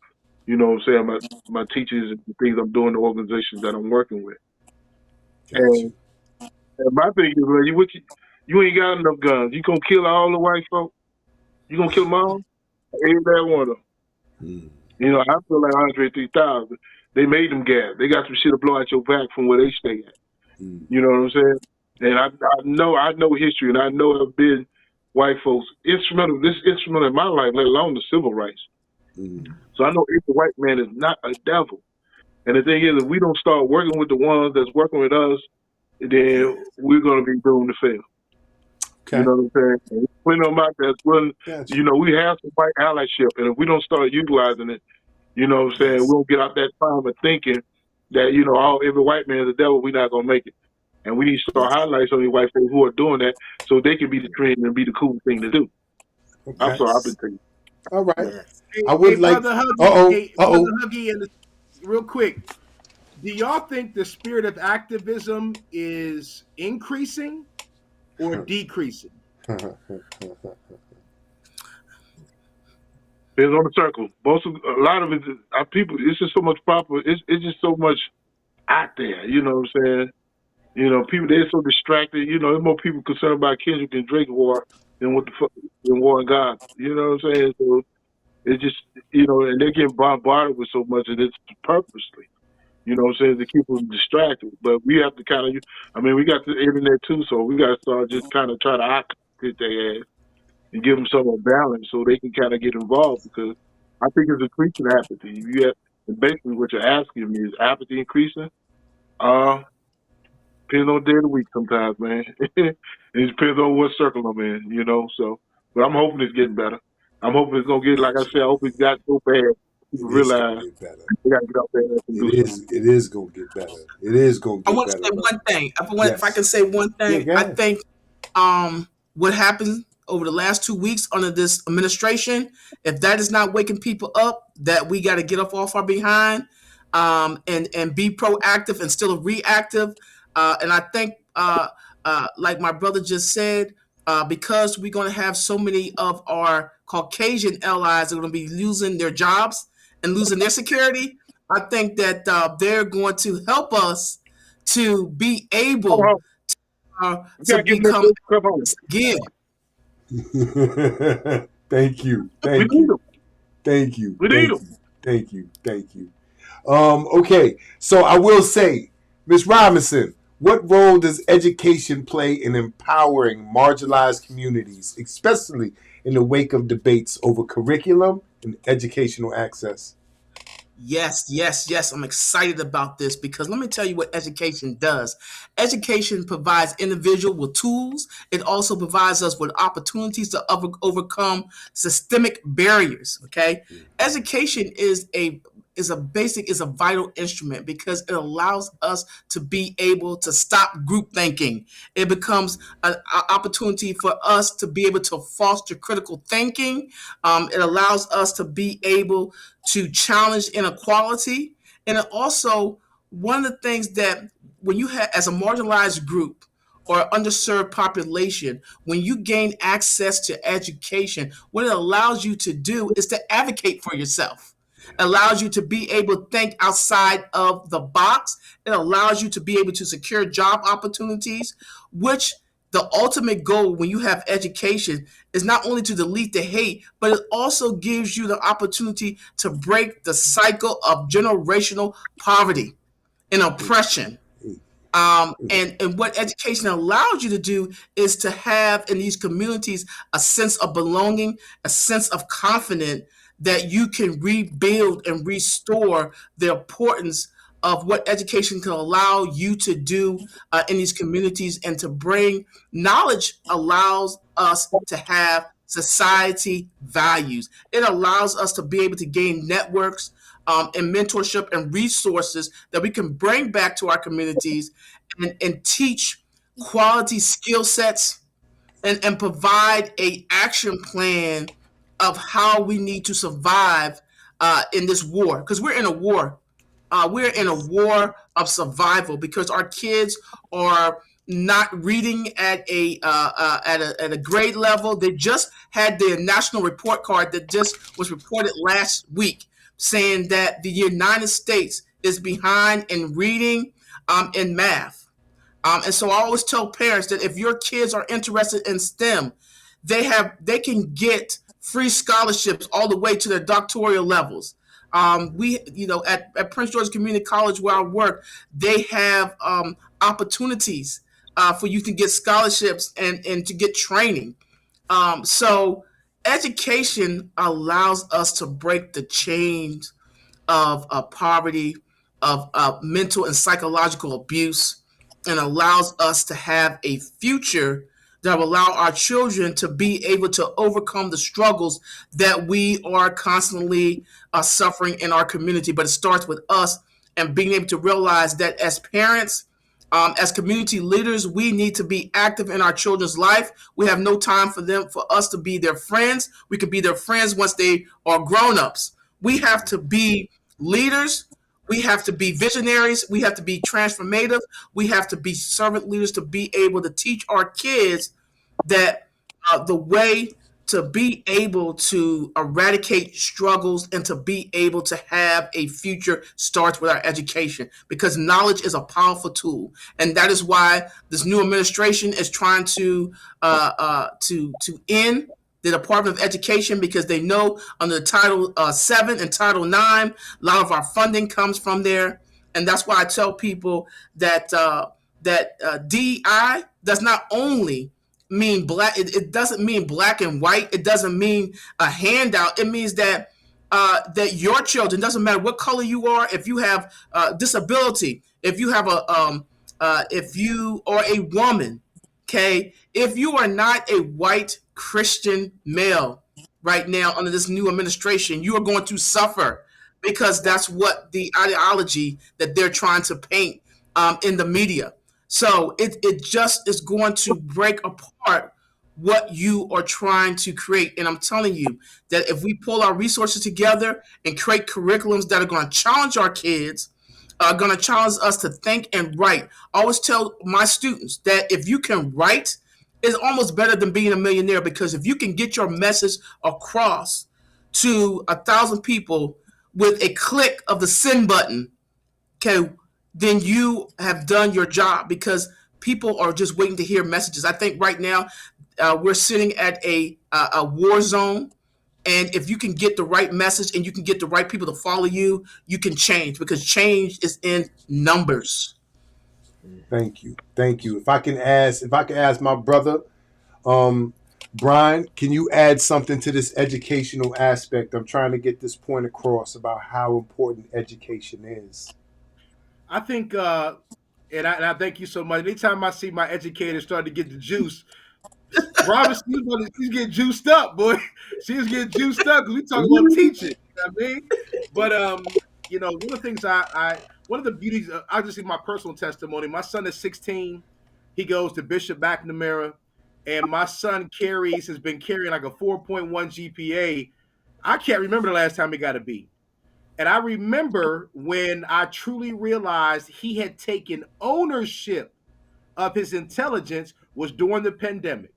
my teachings and the things I'm doing, the organizations that I'm working with. And my thing is, man, you ain't got enough guns. You gonna kill all the white folks? You gonna kill them all? Ain't that one of them? I feel like Andre 3000. They made them gas. They got some shit to blow out your back from where they stay at. You know what I'm saying? And I know history, and I know I've been white folks instrumental in my life, let alone the civil rights. So I know every white man is not a devil. And the thing is, if we don't start working with the ones that's working with us, then we're going to be doomed to fail. Okay. You know what I'm saying? We know about that. We have some white allyship, and if we don't start utilizing it, you know what I'm saying, we'll get out that time of thinking that, every white man is a devil, we're not going to make it. And we need to start highlighting some of these white folks who are doing that so they can be the trend and be the cool thing to do. Okay. I'm sorry, I've been thinking. All right. Hey, I would like. Brother Huggie, and real quick, do y'all think the spirit of activism is increasing or decreasing? Depends on the circle. A lot of it, people. It's just so much popular. It's just so much out there. You know what I'm saying? People, they're so distracted. There's more people concerned about Kendrick and Drake war than what the fuck than war and God. You know what I'm saying? So it's just, and they're getting bombarded with so much, and it's purposely. You know what I'm saying, to keep them distracted. But we have to kind of, we got the internet too, so we got to start just kind of try to hit their ass and give them some balance so they can kind of get involved, because I think it's increasing apathy. Basically what you're asking me is apathy increasing? Depends on the day of the week sometimes, man. It depends on what circle I'm in, so. But I'm hoping it's getting better. I'm hoping it's going to get, like I said, I hope it got so bad. People realize they got to get out there and do something. It is going to get better. It is going to get better. I want to say one thing. If I can say one thing, I think what happened over the last 2 weeks under this administration, if that is not waking people up, that we got to get off our behind and be proactive instead of reactive. And I think, like my brother just said, because we're going to have so many of our Caucasian allies that are going to be losing their jobs and losing their security, I think that they're going to help us to be able to become again. Thank you. Okay, so I will say, Ms. Robinson, what role does education play in empowering marginalized communities, especially in the wake of debates over curriculum and educational access? Yes. I'm excited about this because let me tell you what education does. Education provides individual with tools. It also provides us with opportunities to overcome systemic barriers. Okay, education is a vital instrument because it allows us to be able to stop group thinking. It becomes an opportunity for us to be able to foster critical thinking. It allows us to be able to challenge inequality. And it also, one of the things that when you have, as a marginalized group or underserved population, when you gain access to education, what it allows you to do is to advocate for yourself. It allows you to be able to think outside of the box. It allows you to be able to secure job opportunities, which the ultimate goal when you have education is not only to delete the hate, but it also gives you the opportunity to break the cycle of generational poverty and oppression. And what education allows you to do is to have in these communities a sense of belonging, a sense of confidence that you can rebuild and restore the importance of what education can allow you to do in these communities, and to bring knowledge allows us to have society values. It allows us to be able to gain networks and mentorship and resources that we can bring back to our communities and teach quality skill sets, and provide a action plan of how we need to survive in this war, because we're in a war. We're in a war of survival because our kids are not reading at a grade level. They just had their national report card that just was reported last week, saying that the United States is behind in reading and math. And so I always tell parents that if your kids are interested in STEM, they can get free scholarships all the way to their doctoral levels. We, at Prince George's Community College where I work, they have opportunities for you to get scholarships and to get training. So education allows us to break the chains of poverty, of mental and psychological abuse, and allows us to have a future that will allow our children to be able to overcome the struggles that we are constantly suffering in our community. But it starts with us and being able to realize that as parents, as community leaders, we need to be active in our children's life. We have no time for us to be their friends. We can be their friends once they are grown-ups. We have to be leaders. We have to be visionaries. We have to be transformative. We have to be servant leaders to be able to teach our kids that the way to be able to eradicate struggles and to be able to have a future starts with our education, because knowledge is a powerful tool. And that is why this new administration is trying to end the Department of Education, because they know under Title 7 and Title 9, a lot of our funding comes from there. And that's why I tell people that DEI does not only mean black. It doesn't mean black and white. It doesn't mean a handout. It means that that your children, doesn't matter what color you are, if you have disability, if you have if you are a woman, okay, if you are not a white Christian male right now under this new administration, you are going to suffer, because that's what the ideology that they're trying to paint in the media. So it just is going to break apart what you are trying to create. And I'm telling you that if we pull our resources together and create curriculums that are going to challenge our kids, are going to challenge us to think and write. I always tell my students that if you can write, it's almost better than being a millionaire, because if you can get your message across to 1,000 people with a click of the send button, okay, then you have done your job, because people are just waiting to hear messages. I think right now we're sitting at a war zone. And if you can get the right message and you can get the right people to follow you, you can change, because change is in numbers. Thank you. If I can ask my brother, Brian, can you add something to this educational aspect? I'm trying to get this point across about how important education is. I think, and I thank you so much. Anytime I see my educators start to get the juice, Robin, she's getting juiced up, boy. She's getting juiced up because we talk about teaching. You know what I mean? But one of the things one of the beauties, I'll just see my personal testimony. My son is 16. He goes to Bishop McNamara, and my son has been carrying like a 4.1 GPA. I can't remember the last time he got a B. And I remember when I truly realized he had taken ownership of his intelligence was during the pandemic.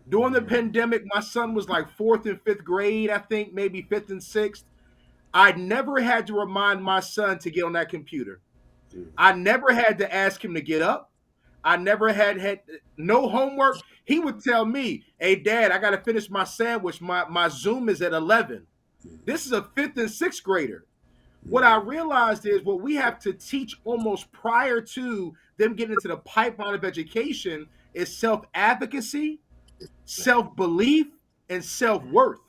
During the pandemic, my son was like 4th and 5th grade, I think, maybe 5th and 6th. I never had to remind my son to get on that computer. I never had to ask him to get up. I never had no homework. He would tell me, "Hey, Dad, I got to finish my sandwich. My Zoom is at 11." This is a 5th and 6th grader. What I realized is what we have to teach almost prior to them getting into the pipeline of education is self-advocacy, self-belief, and self-worth.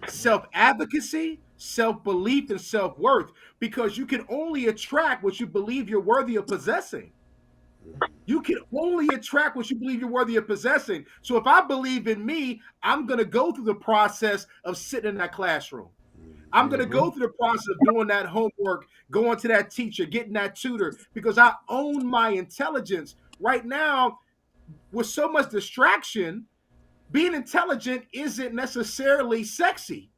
Self-advocacy, self-belief, and self-worth, because you can only attract what you believe you're worthy of possessing. You can only attract what you believe you're worthy of possessing. So if I believe in me, I'm going to go through the process of sitting in that classroom. I'm going to go through the process of doing that homework, going to that teacher, getting that tutor, because I own my intelligence right now, with so much distraction, being intelligent isn't necessarily sexy.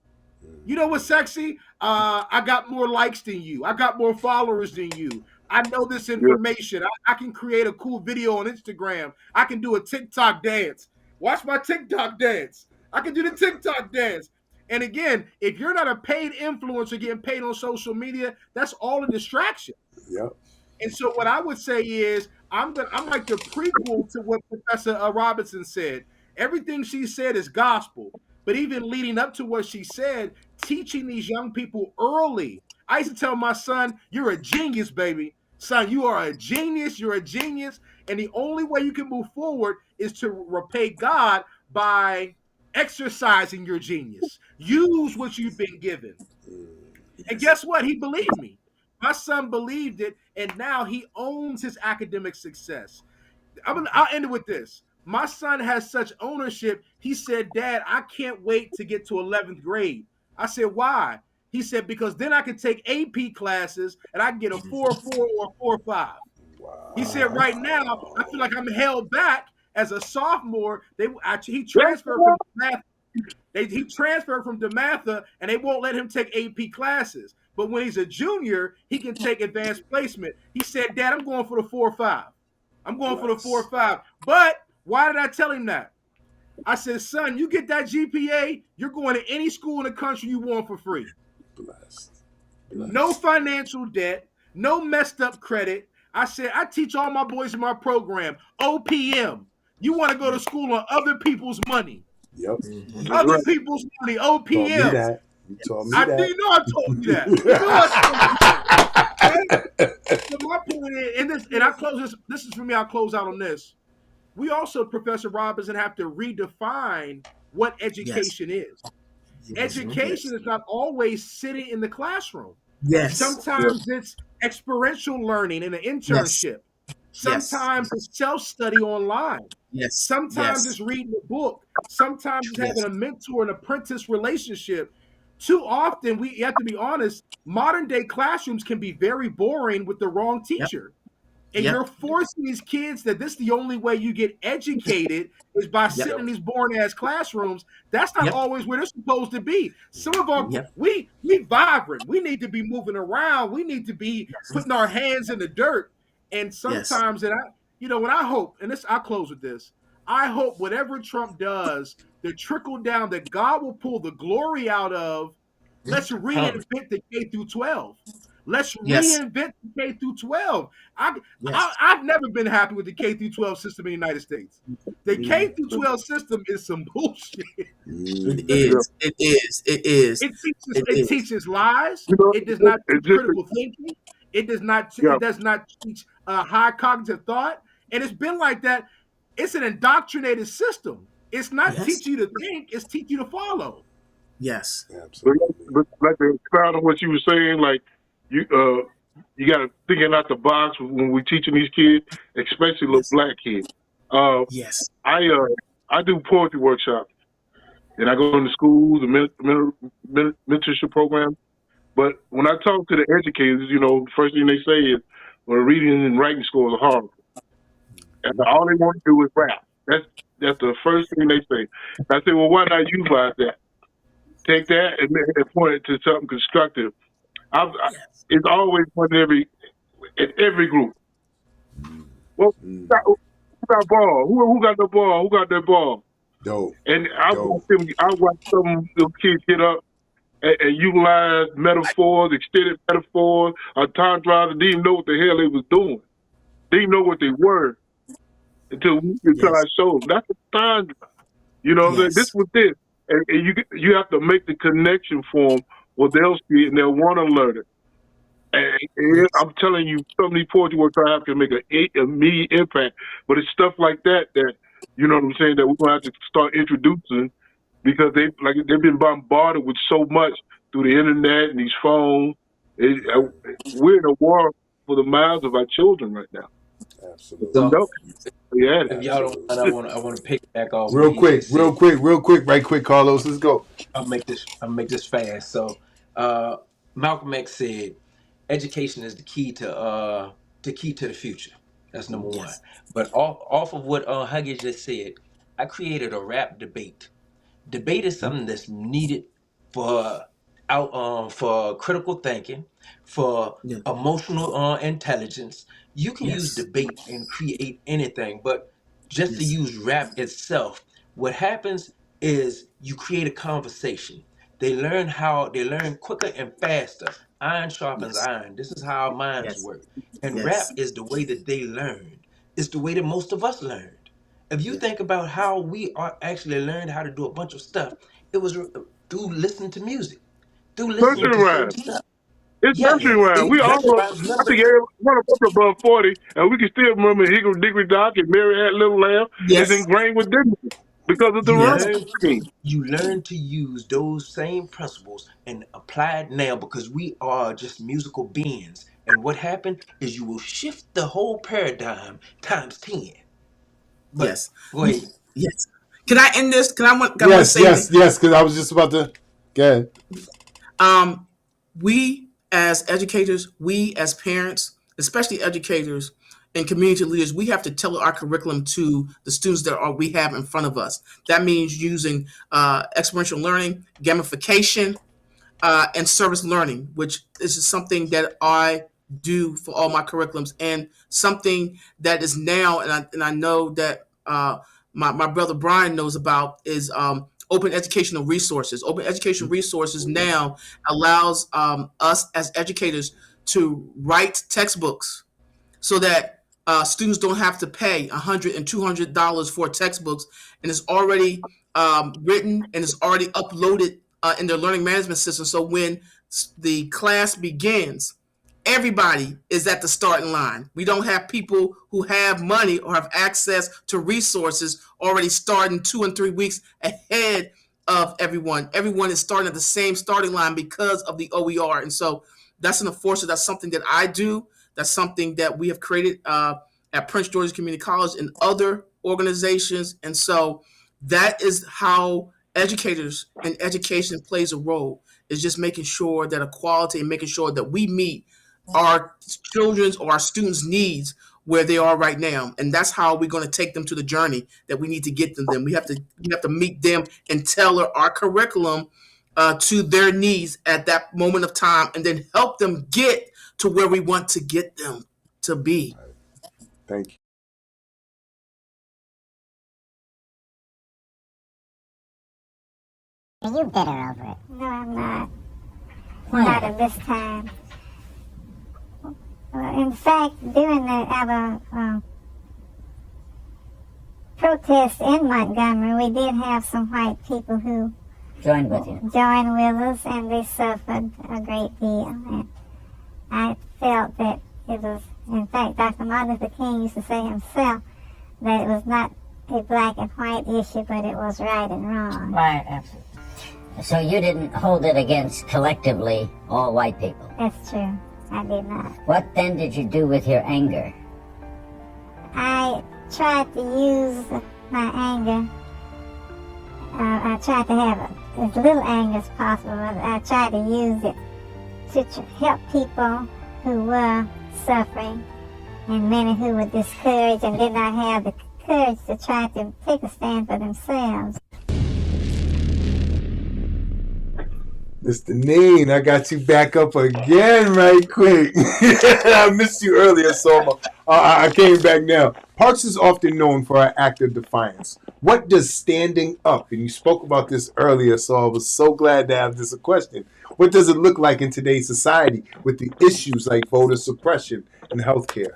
You know what's sexy? I got more likes than you. I got more followers than you. I know this Yeah. information. I can create a cool video on Instagram. I can do a TikTok dance. Watch my TikTok dance. I can do the TikTok dance. And again, if you're not a paid influencer getting paid on social media, that's all a distraction. Yep. And so what I would say is I'm like the prequel to what Professor Robinson said. Everything she said is gospel. But even leading up to what she said, teaching these young people early. I used to tell my son, "You're a genius, baby. Son, you are a genius. You're a genius. And the only way you can move forward is to repay God by exercising your genius. Use what you've been given." And guess what? He believed me. My son believed it, and now he owns his academic success. I'll end it with this. My son has such ownership. He said, "Dad, I can't wait to get to 11th grade." I said, "Why?" He said, "Because then I can take AP classes and I can get a 4.4 or 4.5." He said, "Right now, I feel like I'm held back as a sophomore." He transferred from math. He transferred from DeMatha, and they won't let him take AP classes. But when he's a junior, he can take advanced placement. He said, "Dad, I'm going for the 4.5. I'm going for the 4.5." But why did I tell him that? I said, "Son, you get that GPA, you're going to any school in the country you want for free. Blessed. No financial debt, no messed up credit." I said, "I teach all my boys in my program, OPM. You want to go to school on other people's money. Yep. Other people's money, Taught me OPM." that. You taught me I that. do know I told you that. You know I told you that. Right? So my point is, and I close this. This is for me. I'll close out on this. We also, Professor Robinson, have to redefine what education is. Education is not always sitting in the classroom. Yes. Sometimes it's experiential learning in an internship. Sometimes it's self-study online. Yes. Sometimes it's reading a book. Sometimes it's having a mentor and apprentice relationship. Too often, you have to be honest, modern day classrooms can be very boring with the wrong teacher. And you're forcing these kids that this is the only way you get educated is by sitting in these boring ass classrooms. That's not always where they're supposed to be. Some of them, we vibrant. We need to be moving around. We need to be putting our hands in the dirt. And sometimes, and when I hope, and I'll close with this. I hope whatever Trump does, the trickle down that God will pull the glory out of. Let's reinvent the K through 12. Let's reinvent the K through 12. I've never been happy with the K through 12 system in the United States. The K through 12 system is some bullshit. It is. It is. It is. It teaches lies. It does not teach critical thinking. It does not. It does not teach high cognitive thought. And it's been like that. It's an indoctrinated system. It's not teach you to think. It's teach you to follow. Yes, absolutely. But like to expound on what you were saying, like you got to thinking out the box when we're teaching these kids, especially little black kids. Yes, I do poetry workshops, and I go into schools and mentorship programs. But when I talk to the educators, the first thing they say is, "Well, reading and writing scores are horrible," and all they want to do is rap. That's the first thing they say. I say, "Well, why not utilize that? Take that and point it to something constructive." It's always one in every group. Well, who got ball? Who got the ball? Who got that ball? Dope. And I watch some little kids get up and utilize metaphors, extended metaphors, entendres, and didn't even know what the hell they was doing. They didn't know what they were until I showed them. That's a entendre. This was this. And you have to make the connection for them, or they'll see it and they'll want to learn it. And I'm telling you, some of these poetry works I have can make an immediate impact. But it's stuff like that you know what I'm saying, that we're gonna have to start introducing, because they've been bombarded with so much through the internet and these phones. We're in a war for the minds of our children right now. Absolutely. So, if y'all don't mind, I want to pick back off real quick, Carlos. Let's go. I'll make this fast. So, Malcolm X said, "Education is the key to the future." That's number one. Yes. But off of what Huggie just said, I created a rap debate. Debate is something that's needed for for critical thinking, for Yeah. emotional intelligence. You can use Yes. debate and create anything, but just to Yes. use rap itself, what happens is you create a conversation. They learn quicker and faster. Iron sharpens Yes. iron. This is how our minds Yes. work. And rap Yes. is the way that they learned. It's the way that most of us learned. If you Yeah. think about how we are actually learned how to do a bunch of stuff, it was through listening to music, through listening Nursery to rhyme. certain stuff. It's Yes, nursery rhyme. We almost, everybody I remember. think one of us above 40, and we can still remember Hickory Dickory Dock and Mary Had Little Lamb. It's Yes. ingrained with them because of the You Yes. rhyme learn scheme. you learn to use those same principles and apply it now because we are just musical beings. And what happened is you will shift the whole paradigm times 10. But Yes. go ahead. Yes. Can I end this? I want to Yes, say yes, yes, because I was just about to go ahead. We as educators, we as parents, especially educators and community leaders, we have to tailor our curriculum to the students we have in front of us. That means using experiential learning, gamification, and service learning, which is something that I do for all my curriculums, and something that is now, and I know that my brother Brian knows about, is open educational resources. Open educational resources now allows us as educators to write textbooks so that students don't have to pay $100 and $200 for textbooks, and it's already written and it's already uploaded in their learning management system. So when the class begins, everybody is at the starting line. We don't have people who have money or have access to resources already starting 2 and 3 weeks ahead of everyone. Everyone is starting at the same starting line because of the OER. And so that's an enforcer. That's something that I do. That's something that we have created at Prince George's Community College and other organizations. And so that is how educators and education plays a role, is just making sure that equality and making sure that we meet our children's or our students' needs where they are right now. And that's how we're going to take them to the journey that we need to get them. We have to meet them and tailor our curriculum to their needs at that moment of time, and then help them get to where we want to get them to be. Thank you. Are you bitter over it? No, I'm not. Why? Not at this time. In fact, during our protest in Montgomery, we did have some white people who Join with you. joined with us, and they suffered a great deal. And I felt that it was, in fact, Dr. Martin Luther King used to say himself that it was not a black and white issue, but it was right and wrong. Right, absolutely. So you didn't hold it against collectively all white people? That's true. I did not. What then did you do with your anger? I tried to use my anger. I tried to have as little anger as possible. I tried to use it to help people who were suffering, and many who were discouraged and did not have the courage to try to take a stand for themselves. Mr. Denean, I got you back up again right quick. I missed you earlier, so I came back now. Parks is often known for her act of defiance. What does standing up, and you spoke about this earlier, so I was so glad to have this a question. What does it look like in today's society with the issues like voter suppression and healthcare?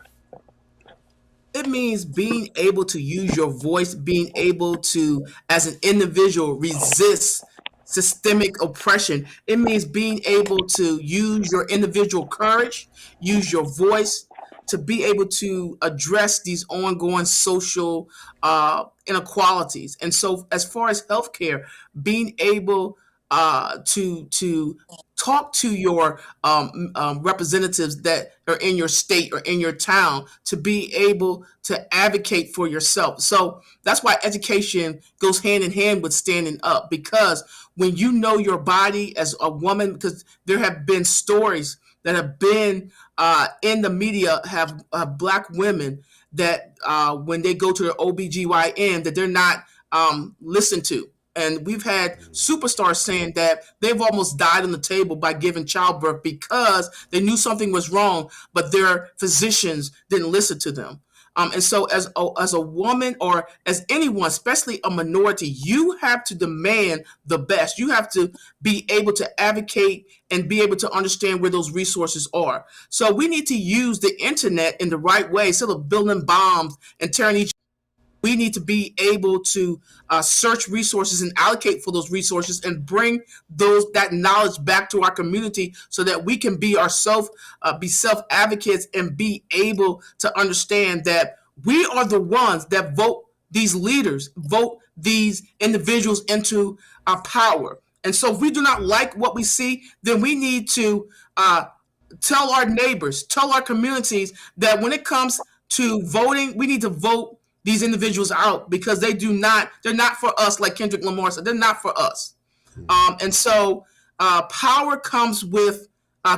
It means being able to use your voice, being able to, as an individual, resist systemic oppression. It means being able to use your individual courage, use your voice to be able to address these ongoing social inequalities. And so, as far as healthcare, being able to talk to your representatives that are in your state or in your town to be able to advocate for yourself. So that's why education goes hand in hand with standing up, because when you know your body as a woman, because there have been stories that have been in the media, have Black women that when they go to their OBGYN, that they're not listened to. And we've had superstars saying that they've almost died on the table by giving childbirth because they knew something was wrong, but their physicians didn't listen to them. And so as a woman or as anyone, especially a minority, you have to demand the best. You have to be able to advocate and be able to understand where those resources are. So we need to use the internet in the right way instead of building bombs and tearing each. We need to be able to search resources and allocate for those resources and bring that knowledge back to our community so that we can be self advocates and be able to understand that we are the ones that vote these leaders, vote these individuals into our power. And so if we do not like what we see, then we need to tell our neighbors, tell our communities that when it comes to voting, we need to vote these individuals out because they're not for us, like Kendrick Lamar said, they're not for us. And so power comes with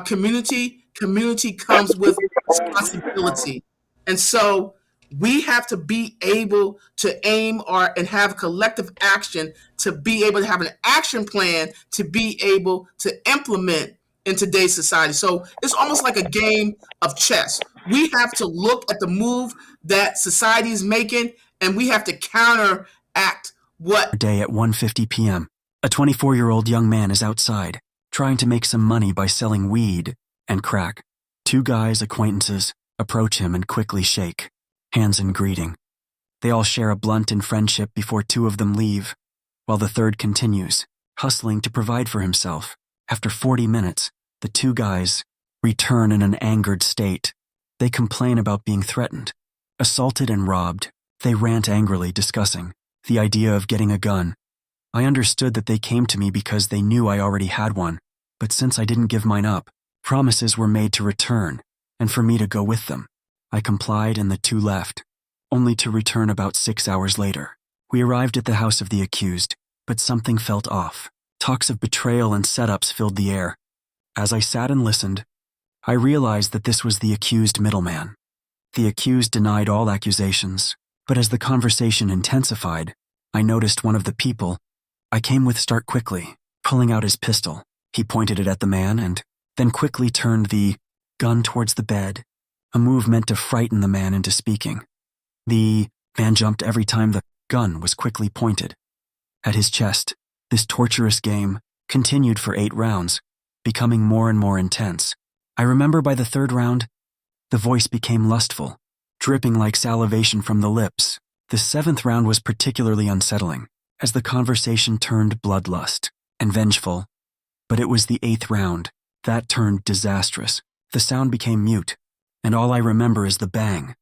community comes with responsibility. And so we have to be able to aim and have collective action to be able to have an action plan to be able to implement in today's society. So it's almost like a game of chess. We have to look at the move that society is making, and we have to counteract what. Day at 1:50 p.m., a 24-year-old young man is outside, trying to make some money by selling weed and crack. Two guys, acquaintances, approach him and quickly shake, hands in greeting. They all share a blunt in friendship before two of them leave, while the third continues, hustling to provide for himself. After 40 minutes, the two guys return in an angered state. They complain about being threatened, assaulted and robbed. They rant angrily, discussing the idea of getting a gun. I understood that they came to me because they knew I already had one, but since I didn't give mine up, promises were made to return, and for me to go with them. I complied and the two left, only to return about 6 hours later. We arrived at the house of the accused, but something felt off. Talks of betrayal and setups filled the air. As I sat and listened, I realized that this was the accused middleman. The accused denied all accusations, but as the conversation intensified, I noticed one of the people I came with start quickly, pulling out his pistol. He pointed it at the man and then quickly turned the gun towards the bed, a move meant to frighten the man into speaking. The man jumped every time the gun was quickly pointed at his chest. This torturous game continued for 8 rounds, becoming more and more intense. I remember by the 3rd round, the voice became lustful, dripping like salivation from the lips. The 7th round was particularly unsettling, as the conversation turned bloodlust and vengeful. But it was the 8th round that turned disastrous. The sound became mute, and all I remember is the bang,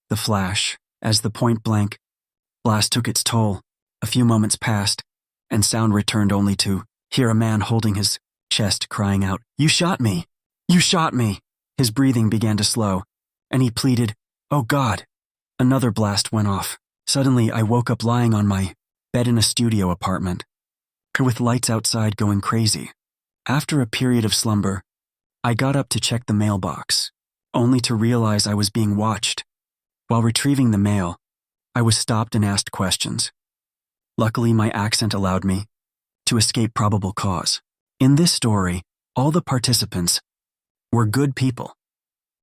the flash, as the point-blank blast took its toll. A few moments passed, and sound returned only to hear a man holding his chest crying out, "You shot me! You shot me!" His breathing began to slow, and he pleaded, "Oh God!" Another blast went off. Suddenly, I woke up lying on my bed in a studio apartment, with lights outside going crazy. After a period of slumber, I got up to check the mailbox, only to realize I was being watched. While retrieving the mail, I was stopped and asked questions. Luckily, my accent allowed me to escape probable cause. In this story, all the participants were good people,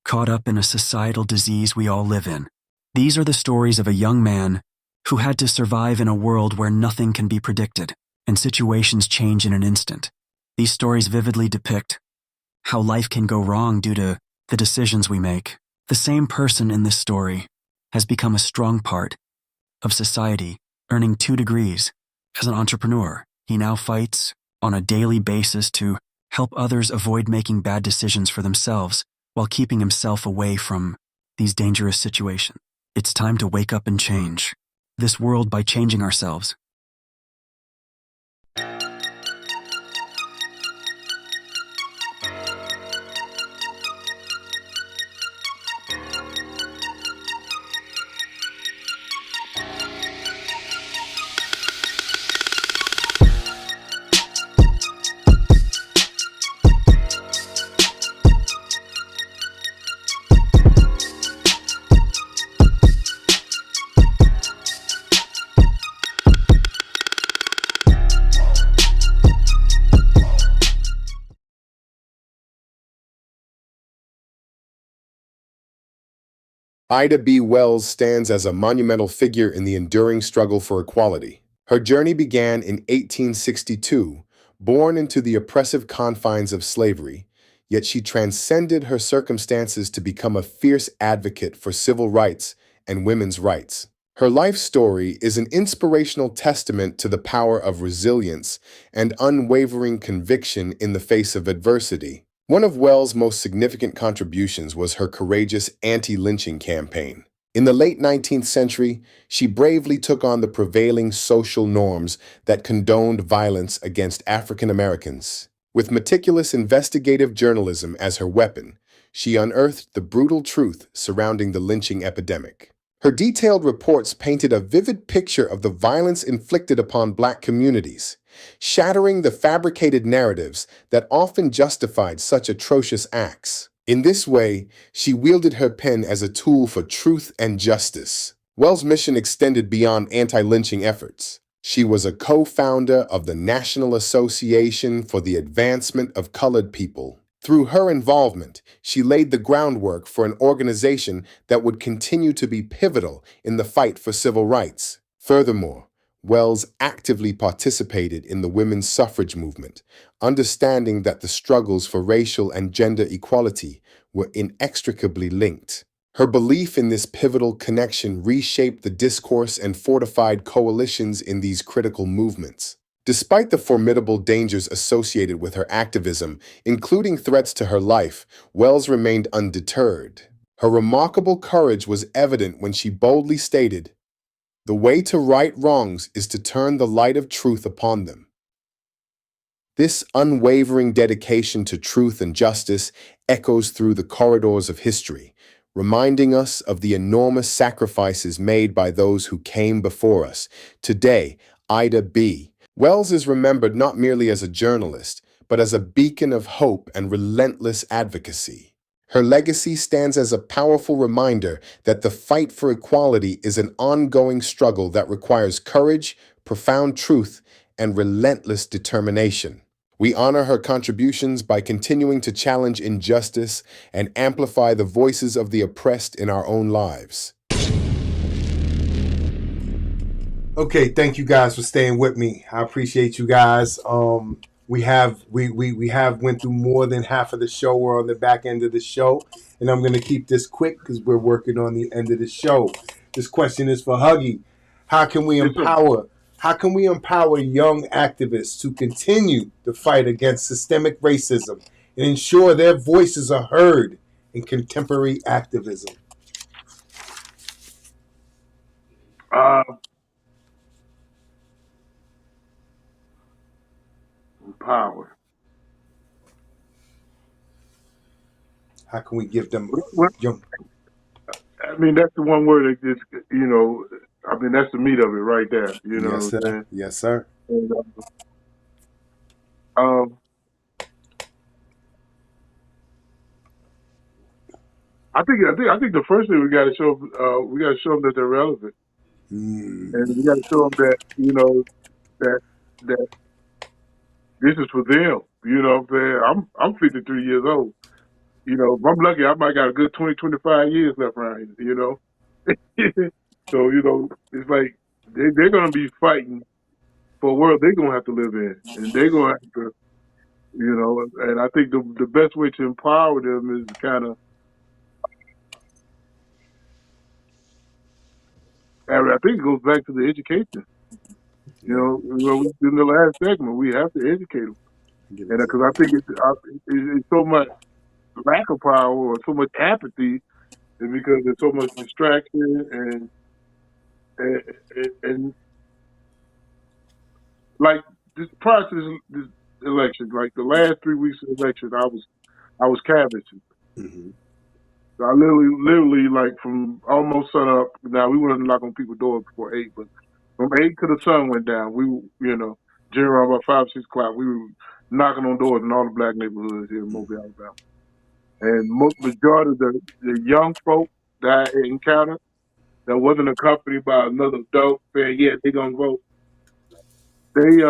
caught up in a societal disease we all live in. These are the stories of a young man who had to survive in a world where nothing can be predicted and situations change in an instant. These stories vividly depict how life can go wrong due to the decisions we make. The same person in this story has become a strong part of society, earning 2 degrees. As an entrepreneur, he now fights on a daily basis to help others avoid making bad decisions for themselves while keeping himself away from these dangerous situations. It's time to wake up and change this world by changing ourselves. Ida B. Wells stands as a monumental figure in the enduring struggle for equality. Her journey began in 1862, born into the oppressive confines of slavery, yet she transcended her circumstances to become a fierce advocate for civil rights and women's rights. Her life story is an inspirational testament to the power of resilience and unwavering conviction in the face of adversity. One of Wells' most significant contributions was her courageous anti-lynching campaign. In the late 19th century, she bravely took on the prevailing social norms that condoned violence against African Americans. With meticulous investigative journalism as her weapon, she unearthed the brutal truth surrounding the lynching epidemic. Her detailed reports painted a vivid picture of the violence inflicted upon Black communities, shattering the fabricated narratives that often justified such atrocious acts. In this way, she wielded her pen as a tool for truth and justice. Wells' mission extended beyond anti-lynching efforts. She was a co-founder of the National Association for the Advancement of Colored People. Through her involvement, she laid the groundwork for an organization that would continue to be pivotal in the fight for civil rights. Furthermore, Wells actively participated in the women's suffrage movement, understanding that the struggles for racial and gender equality were inextricably linked. Her belief in this pivotal connection reshaped the discourse and fortified coalitions in these critical movements. Despite the formidable dangers associated with her activism, including threats to her life, Wells remained undeterred. Her remarkable courage was evident when she boldly stated, "The way to right wrongs is to turn the light of truth upon them." This unwavering dedication to truth and justice echoes through the corridors of history, reminding us of the enormous sacrifices made by those who came before us. Today, Ida B. Wells is remembered not merely as a journalist, but as a beacon of hope and relentless advocacy. Her legacy stands as a powerful reminder that the fight for equality is an ongoing struggle that requires courage, profound truth, and relentless determination. We honor her contributions by continuing to challenge injustice and amplify the voices of the oppressed in our own lives. Okay, thank you guys for staying with me. I appreciate you guys. We have went through more than half of the show. We're on the back end of the show, and I'm gonna keep this quick because we're working on the end of the show. This question is for Huggie. How can we empower young activists to continue the fight against systemic racism and ensure their voices are heard in contemporary activism? Power. How can we give them young? I mean, that's the one word that just, I mean, that's the meat of it right there. You know Yes, what I'm sir. saying? Yes, sir. And, I think the first thing we got to show them that they're relevant, and we got to show them that that this is for them. You know what I'm saying? I'm 53 years old. You know, if I'm lucky, I might got a good 20, 25 years left around here, you know? So, it's like they're going to be fighting for a world they're going to have to live in. And they're going to have to, and I think the best way to empower them is kind of, I think it goes back to the education. In the last segment, we have to educate them. And because I think it's so much lack of power or so much apathy is because there's so much distraction and like this prior to this election, like the last 3 weeks of the election, I was canvassing. Mm-hmm. So I literally like from almost sun up. Now we wouldn't knock on people's doors before 8, but from 8 to the sun went down, generally about 5, 6 o'clock, we were knocking on doors in all the Black neighborhoods here in Mobile, Alabama. And majority of the young folk that I encountered that wasn't accompanied by another adult saying, yeah, they're gonna vote. It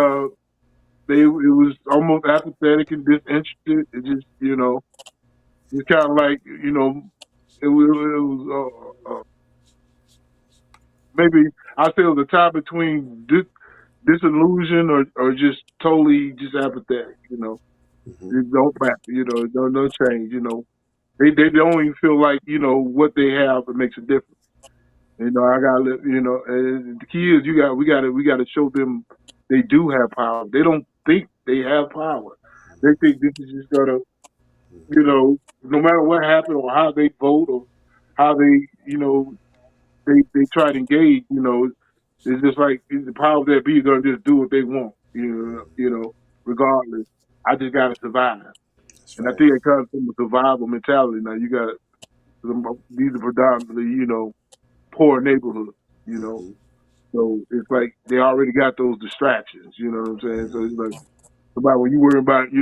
was almost apathetic and disinterested. It just, it's kind of like, maybe I say it was a time between disillusion or just totally just apathetic. It don't matter. No change. They don't even feel like what they have it makes a difference. I gotta live. And the key is we gotta show them they do have power. They don't think they have power. They think this is just gonna no matter what happened or how they vote or how they try to engage. It's just like the powers that be gonna just do what they want. Regardless. I just gotta survive. That's And I right. think it comes from a survival mentality. Now you got these are predominantly, poor neighborhoods, So it's like they already got those distractions, you know what I'm saying? So it's like about when you worry about, if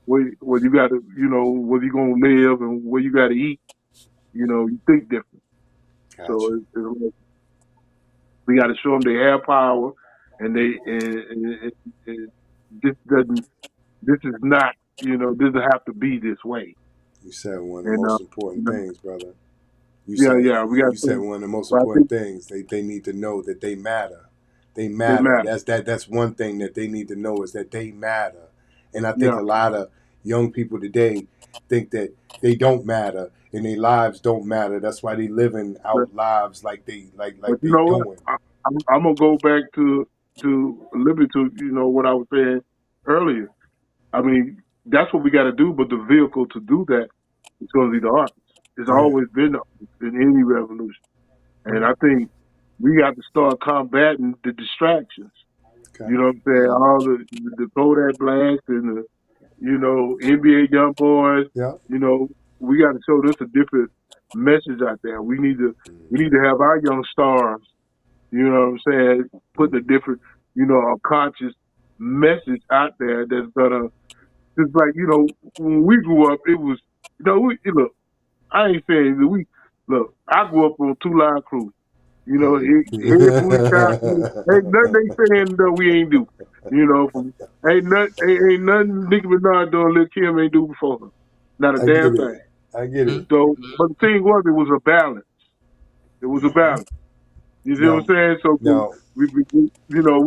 where you gotta, where you gonna live and where you gotta eat, you think different. Gotcha. So it's we gotta show them they have power and and this doesn't, this is not, doesn't have to be this way. You said one of the And, most important you know, things, brother. You yeah, said yeah, we got you said to, one of the most but I important think things. They need to know that they matter. They they matter. matter. That's one thing that they need to know is that they matter. And I think Yeah. a lot of young people today think that they don't matter and their lives don't matter. That's why they living But, out lives like they but you they know what? doing. I'm gonna go back to a little bit to what I was saying earlier. I mean, that's what we got to do. But the vehicle to do that is going to be the arts. It's Yeah. always been the arts in any revolution, and I think we got to start combating the distractions. Okay. You know what I'm saying? All the Kodak blast and the NBA young boys. Yeah. We got to show this a different message out there. We need to have our young stars. You know what I'm saying? Putting a different, a conscious message out there that's gonna just like when we grew up, it was look. I ain't saying that we look. I grew up on Two Line Crew. Head booty chop. Ain't nothing they saying that we ain't do. From ain't nothing Nicki Minaj doing Lil Kim ain't do before her. Not a I damn get thing. it. I get it. So, but the thing was, it was a balance. It was a balance. You see what I'm No. saying? So No. we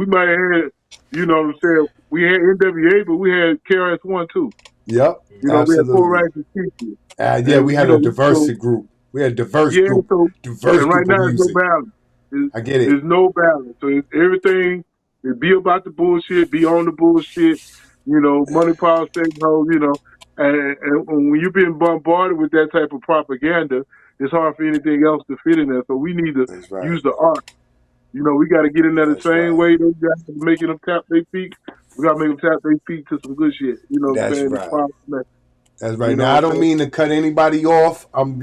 might have had, what I'm saying, we had NWA, but we had KRS-One too. Yep. We had Poor Absolutely. Righteous Teachers. Yeah, And, we had a diverse group. We had a yeah, diverse and right group of now there's no music. balance. I get it. There's no balance. So everything is be about the bullshit, be on the bullshit, money, power, sex, hoes, and when you're being bombarded with that type of propaganda, it's hard for anything else to fit in there. So we need to That's right. use the art. We got to get in there the That's same right. way those guys are making them tap their feet. We got to make them tap their feet to some good shit. You know what I'm That's saying? The right. power, That's right. you Now know I what don't I'm mean to cut anybody off. saying? I'm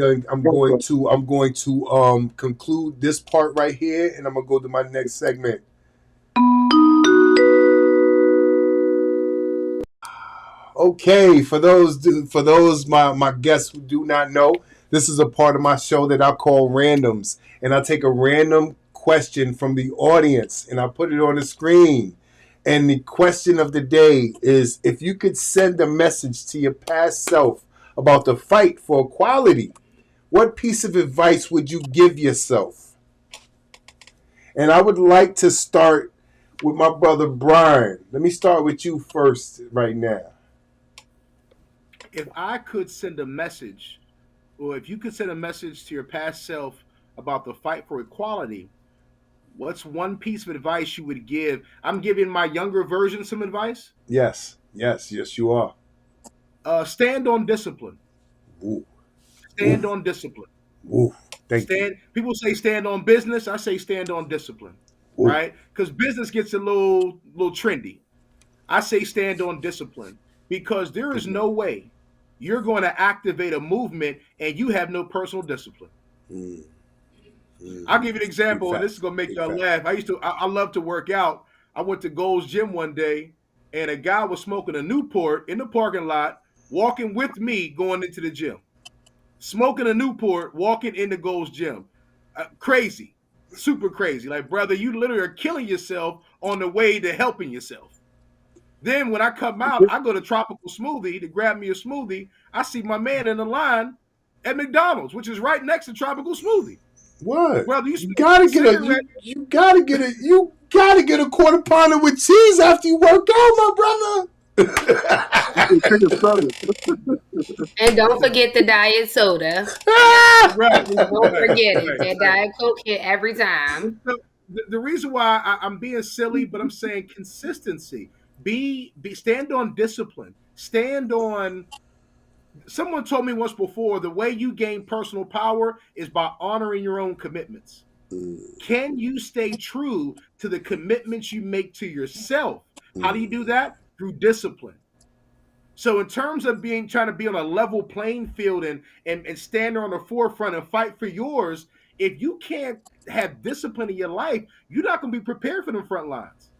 going to conclude this part right here and I'm gonna go to my next segment. Okay, for those my guests who do not know, this is a part of my show that I call randoms, and I take a random question from the audience and I put it on the screen. And the question of the day is: if you could send a message to your past self about the fight for equality, what piece of advice would you give yourself? And I would like to start with my brother Brian. Let me start with you first right now. If I could send a message, or if you could send a message to your past self about the fight for equality, what's one piece of advice you would give? I'm giving my younger version some advice. Yes, you are. Stand on discipline. Ooh, Stand oof, on discipline. oof. Thank you. Stand. People say stand on business. I say stand on discipline, Ooh, right? Because business gets a little trendy. I say stand on discipline because there good is man. no way you're going to activate a movement and you have no personal discipline. Mm, I'll give you an big example, and this is facts. gonna make Big y'all facts. laugh. I love to work out. I went to Gold's Gym one day, and a guy was smoking a Newport in the parking lot, walking with me going into the gym. Smoking a Newport, walking into Gold's Gym. Crazy, super crazy. Like, brother, you literally are killing yourself on the way to helping yourself. Then when I come out, I go to Tropical Smoothie to grab me a smoothie. I see my man in the line at McDonald's, which is right next to Tropical Smoothie. What? Brother, you You gotta get cigarette. you gotta get a quarter pounder with cheese after you work out, my brother. And don't forget the diet soda. Right. Don't forget it. Right. That Diet Coke hit every time. The reason why I'm being silly, but I'm saying consistency. Be stand on discipline. Stand on. Someone told me once before the way you gain personal power is by honoring your own commitments. Can you stay true to the commitments you make to yourself? How do you do that? Through discipline. So in terms of trying to be on a level playing field and stand on the forefront and fight for yours, if you can't have discipline in your life, you're not going to be prepared for them front lines.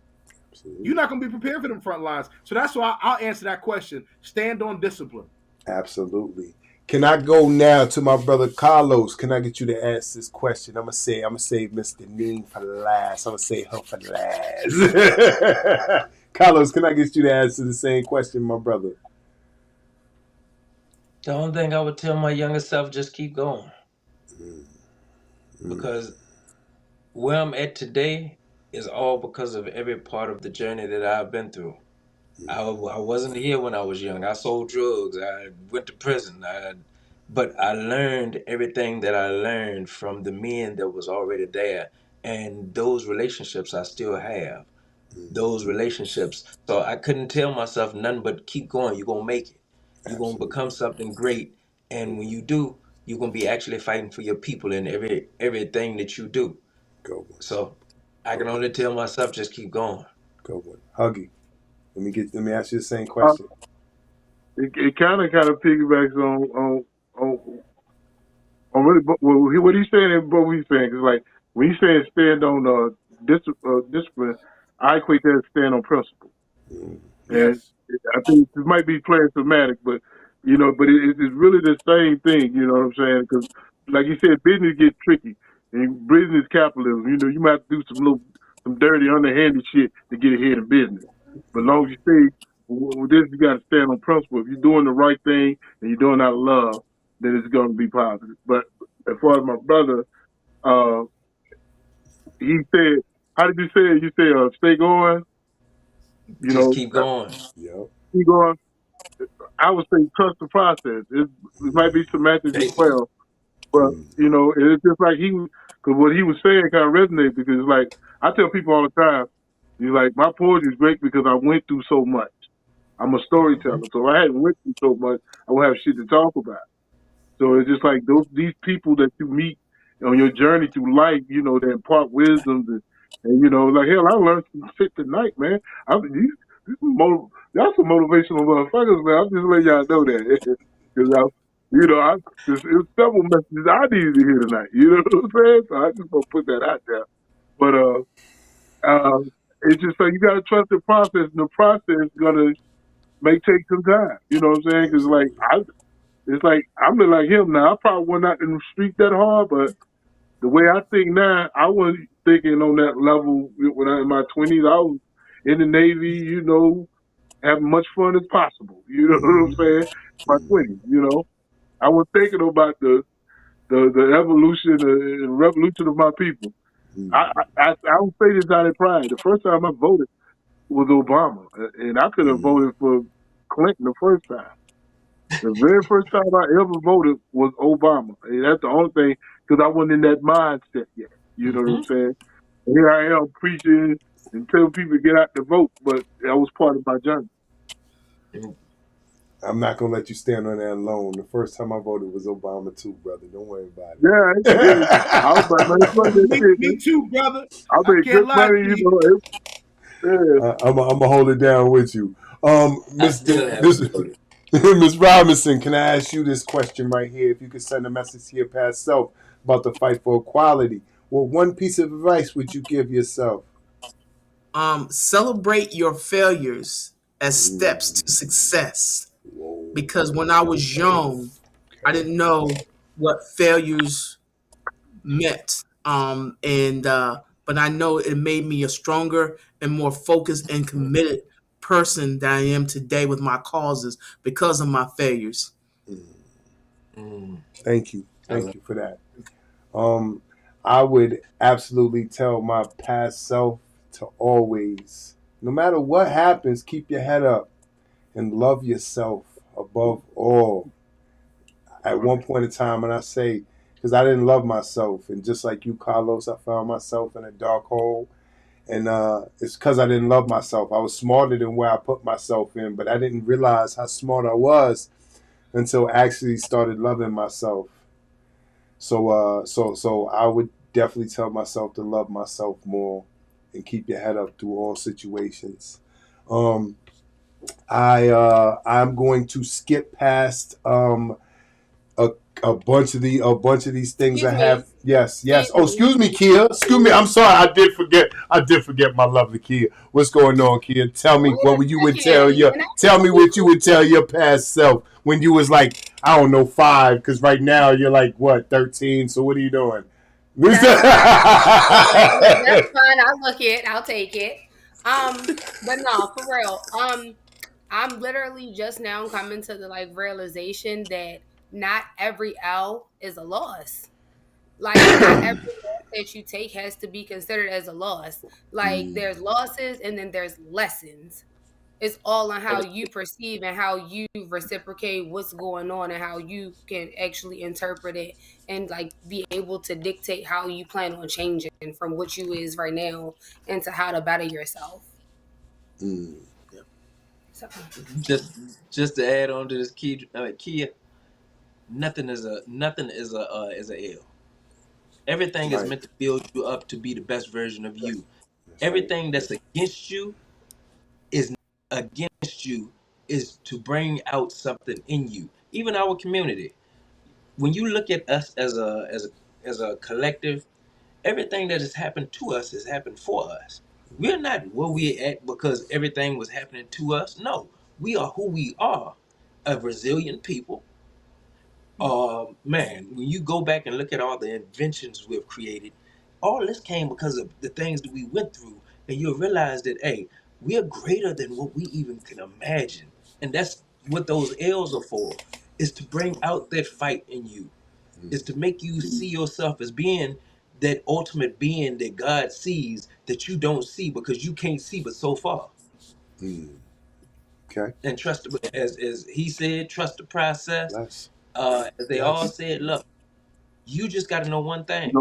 Absolutely. You're not going to be prepared for them front lines. So that's why I'll answer that question. Stand on discipline. Absolutely. Can I go now to my brother Carlos? Can I get you to ask this question? I'm gonna save Miss Denean for last. I'm gonna say her for last. Carlos, can I get you to answer the same question, my brother? The only thing I would tell my younger self, just keep going. Because where I'm at today is all because of every part of the journey that I've been through. I wasn't here when I was young. I sold drugs. I went to prison. But I learned everything that I learned from the men that was already there. And those relationships I still have. Those relationships. So I couldn't tell myself nothing but keep going. You're going to make it. You're going to become something great. And when you do, you're going to be actually fighting for your people in everything that you do. Go one. So I can only tell myself, just keep going. Go one. Huggie. Let me ask you the same question. It kind of piggybacks on really what he's saying and what he's saying. Because like when he's saying stand on discipline, I equate that as stand on principle. And Yes. I think it might be playing semantic, but it's really the same thing. You know what I'm saying? Because like you said, business gets tricky, and business capitalism. You might have to do some dirty, underhanded shit to get ahead in business. But as long as you stay with this, you got to stand on principle. If you're doing the right thing and you're doing it out of love, then it's going to be positive. But as far as my brother, he said, how did you say it? You said, stay going. Just keep going. Yep. Keep going. I would say trust the process. It might be semantics as well, but it's just like because what he was saying kind of resonated because it's like I tell people all the time, he's like my poetry is great because I went through so much. I'm a storyteller, so if I hadn't went through so much, I would have shit to talk about. So it's just like these people that you meet on your journey through life, that impart wisdoms and like hell, I learned some shit tonight, man. Y'all some motivational motherfuckers, man. I'm just letting y'all know that because there's several messages I needed to hear tonight. You know what I'm saying? So I just gonna put that out there. But it's just like you gotta trust the process, and the process may take some time. You know what I'm saying? Because it's like I'm like him now. I probably wasn't out in the street that hard, but the way I think now, I wasn't thinking on that level when I was in my 20s. I was in the Navy, having much fun as possible. You know what I'm saying? My 20s, I was thinking about the evolution and revolution of my people. I don't say this out of pride. The first time I voted was Obama, and I could have voted for Clinton the first time. The very first time I ever voted was Obama. And that's the only thing, because I wasn't in that mindset yet. You know what I'm saying? And here I am preaching and telling people to get out to vote, but that was part of my journey. I'm not gonna let you stand on that alone. The first time I voted was Obama too, brother. Don't worry about it. Yeah, I was about to me, me too, brother. I made can't good lie money, to you. I'm gonna hold it down with you. Miss Robinson, can I ask you this question right here? If you could send a message to your past self about the fight for equality, what one piece of advice would you give yourself? Celebrate your failures as steps to success. Because when I was young, I didn't know what failures meant. But I know it made me a stronger and more focused and committed person that I am today with my causes because of my failures. Thank you for that. I would absolutely tell my past self to always, no matter what happens, keep your head up and love yourself above all. At one point in time, and I say, because I didn't love myself, and just like you, Carlos, I found myself in a dark hole, and it's because I didn't love myself. I was smarter than where I put myself in, but I didn't realize how smart I was until I actually started loving myself. So I would definitely tell myself to love myself more and keep your head up through all situations. I'm going to skip past a bunch of these things I have. Yes. Oh, excuse me, Kia. Excuse me. I'm sorry. I did forget my lovely Kia. What's going on, Kia? Tell me what you would tell your past self when you was like, I don't know, 5, because right now you're like what, 13. So what are you doing? That's fine. I'll take it. But no, for real. I'm literally just now coming to the realization that not every L is a loss. Like not every loss that you take has to be considered as a loss. Like there's losses and then there's lessons. It's all on how you perceive and how you reciprocate what's going on and how you can actually interpret it and be able to dictate how you plan on changing from what you is right now into how to better yourself. So. Just to add on to this, Kia, nothing is a L. Everything is meant to build you up to be the best version of you. Everything that's against you is to bring out something in you. Even our community. When you look at us as a collective, everything that has happened to us has happened for us. We're not where we're at because everything was happening to us. No, we are who we are, a resilient people. Man, when you go back and look at all the inventions we've created, all this came because of the things that we went through, and you'll realize that, hey, we're greater than what we even can imagine. And that's what those L's are for, is to bring out that fight in you, is to make you see yourself as being that ultimate being that God sees that you don't see because you can't see but so far. Okay. And trust, as he said, trust the process. As they all said, look, you just got to know one thing.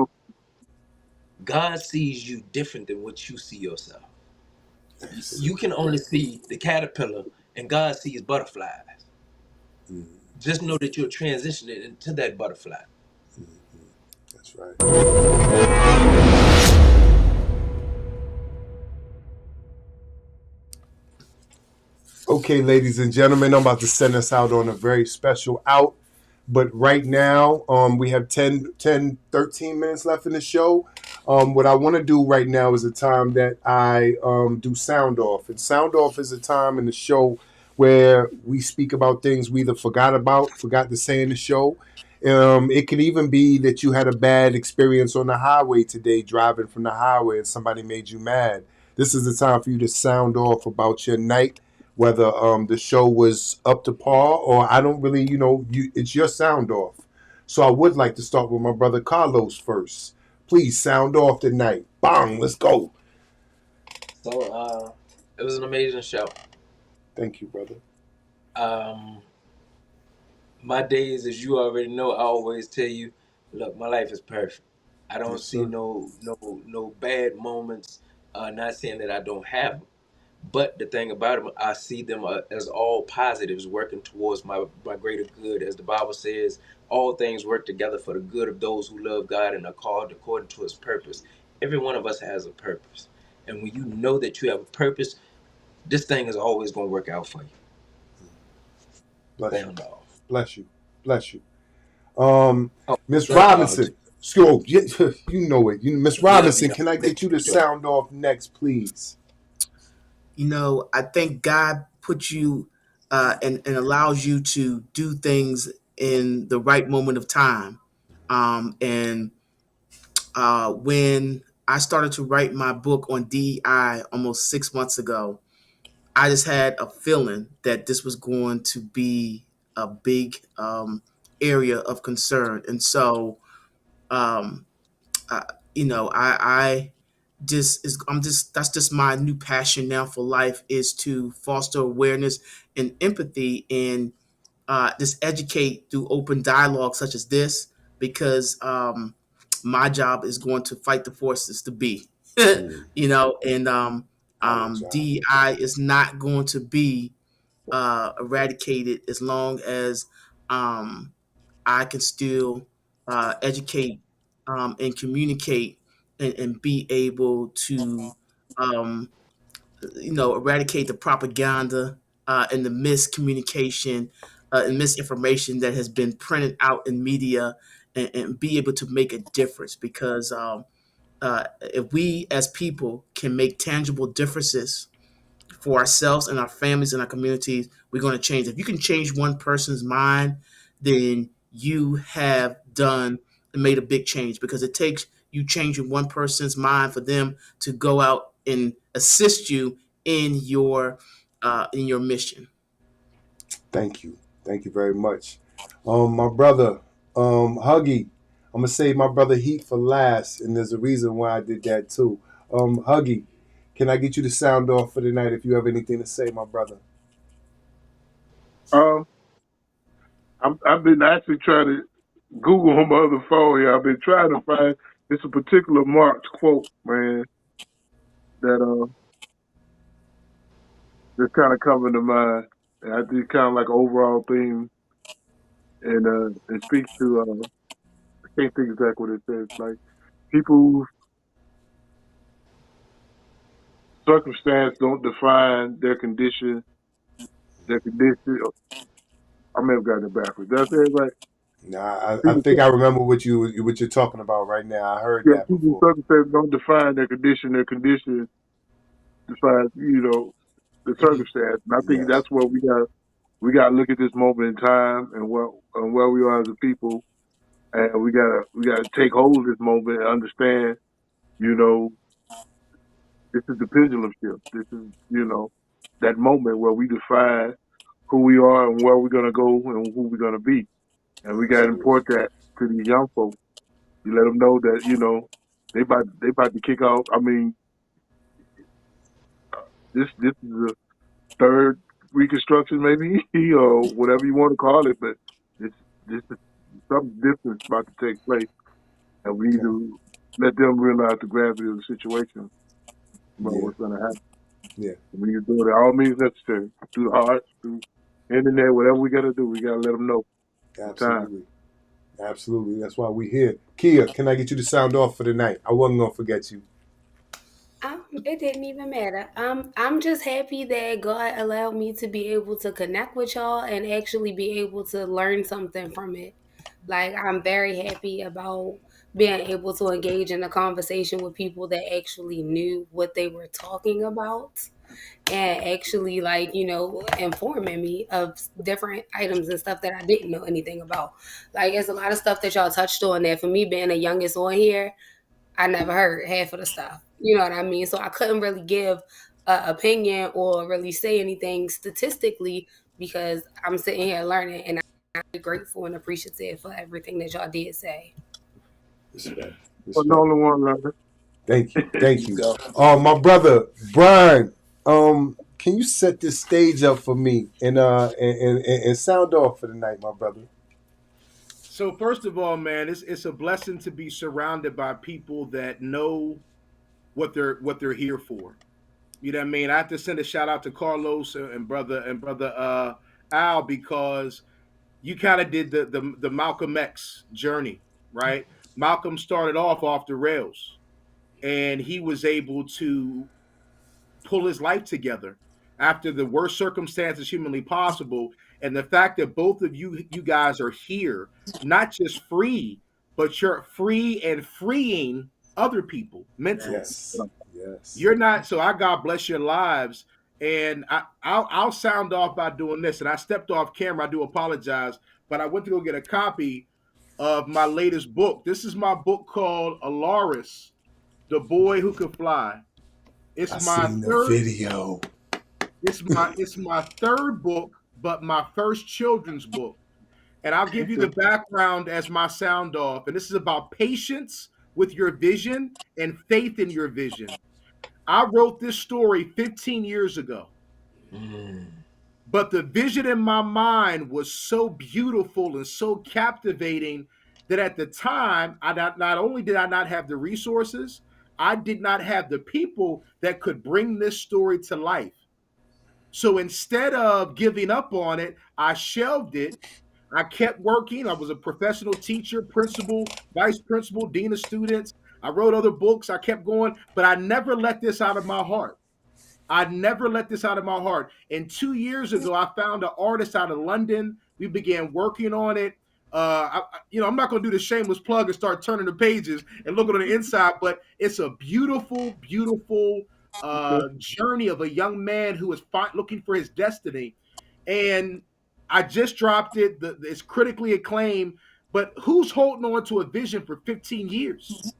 God sees you different than what you see yourself. You can only see the caterpillar, and God sees butterflies. Just know that you're transitioning into that butterfly. That's right. Okay, ladies and gentlemen, I'm about to send us out on a very special out. But right now, we have 10, 13 minutes left in the show. What I want to do right now is a time that I do sound off. And sound off is a time in the show where we speak about things we either forgot to say in the show. It could even be that you had a bad experience on the highway today, driving from the highway, and somebody made you mad. This is the time for you to sound off about your night, whether the show was up to par or I don't really, it's your sound off. So I would like to start with my brother Carlos first. Please sound off tonight. Bang, let's go. So it was an amazing show. Thank you, brother. My days, as you already know, I always tell you, look, my life is perfect. I don't see no bad moments. Not saying that I don't have them. But the thing about them, I see them as all positives working towards my greater good. As the Bible says, all things work together for the good of those who love God and are called according to his purpose. Every one of us has a purpose. And when you know that you have a purpose, this thing is always going to work out for you. Bless you. Miss Robinson. You know it. Miss Robinson, can I get you to sound off next, please? I think God put you and allows you to do things in the right moment of time. And when I started to write my book on DEI almost 6 months ago, I just had a feeling that this was going to be a big area of concern, and so um, I, I just is I'm just that's just my new passion now for life, is to foster awareness and empathy, and just educate through open dialogue such as this, because my job is going to fight the forces to be, and DEI is not going to be eradicated as long as um, I can still educate and communicate, and be able to um, eradicate the propaganda and the miscommunication and misinformation that has been printed out in media, and be able to make a difference, because if we as people can make tangible differences for ourselves and our families and our communities, we're going to change. If you can change one person's mind, then you have done and made a big change, because it takes you changing one person's mind for them to go out and assist you in your mission. Thank you very much. My brother, Huggie. I'm gonna save my brother Heat for last, and there's a reason why I did that too. Huggie, can I get you to sound off for the night if you have anything to say, my brother? I've been actually trying to Google on my other phone here. I've been trying to find it's a particular Marx quote, man, that that's kind of coming to mind. And I think kind of like an overall theme, and it speaks to I can't think exactly what it says. Like people's circumstance don't define their condition. Their condition. I may have gotten it backwards. Did I say it right? Nah, I think I remember what you're talking about right now. I heard that People's before. circumstances don't define their condition. Their condition defines, the circumstance. And I think Yes. that's what we got to look at this moment in time and where we are as a people, and we gotta take hold of this moment and understand, this is the pendulum shift. This is that moment where we define who we are and where we're gonna go and who we're gonna be, and we gotta import that to these young folks. You let them know that they about to kick off. I mean, this is the third reconstruction, maybe, or whatever you want to call it, but this is something different about to take place, and we need to let them realize the gravity of the situation about what's going to happen. Yeah. And we can do it all means necessary, through the arts, through internet, whatever we got to do. We got to let them know. Absolutely. Absolutely. That's why we're here. Kia, can I get you to sound off for the night? I wasn't gonna forget you. It didn't even matter. I'm just happy that God allowed me to be able to connect with y'all and actually be able to learn something from it. Like, I'm very happy about being able to engage in a conversation with people that actually knew what they were talking about, and actually, like, informing me of different items and stuff that I didn't know anything about. Like, there's a lot of stuff that y'all touched on that, for me being the youngest on here, I never heard half of the stuff. You know what I mean? So I couldn't really give an opinion or really say anything statistically, because I'm sitting here learning, and I'm grateful and appreciative for everything that y'all did say. Respect. But the only one learner. Thank you. My brother Brian, can you set this stage up for me and sound off for the night, my brother? So first of all, man, it's a blessing to be surrounded by people that know what they're here for. You know what I mean? I have to send a shout out to Carlos and brother Al, because you kind of did the Malcolm X journey, right? Malcolm started off the rails, and he was able to pull his life together after the worst circumstances humanly possible. And the fact that both of you guys are here, not just free, but you're free and freeing other people mentally. Yes. You're not. So I God bless your lives. And I'll sound off by doing this. And I stepped off camera. I do apologize, but I went to go get a copy of my latest book. This is my book called Alaris, The Boy Who Could Fly. It's I my seen the third video. It's my third book, but my first children's book. And I'll give you the background as my sound off. And this is about patience with your vision and faith in your vision. I wrote this story 15 years ago. But the vision in my mind was so beautiful and so captivating that at the time, not only did I not have the resources, I did not have the people that could bring this story to life. So instead of giving up on it, I shelved it. I kept working. I was a professional teacher, principal, vice principal, dean of students. I wrote other books. I kept going, but I never let this out of my heart. I never let this out of my heart. And 2 years ago, I found an artist out of London. We began working on it. I'm not going to do the shameless plug and start turning the pages and looking on the inside, but it's a beautiful, beautiful journey of a young man who is looking for his destiny. And I just dropped it. It's critically acclaimed. But who's holding on to a vision for 15 years?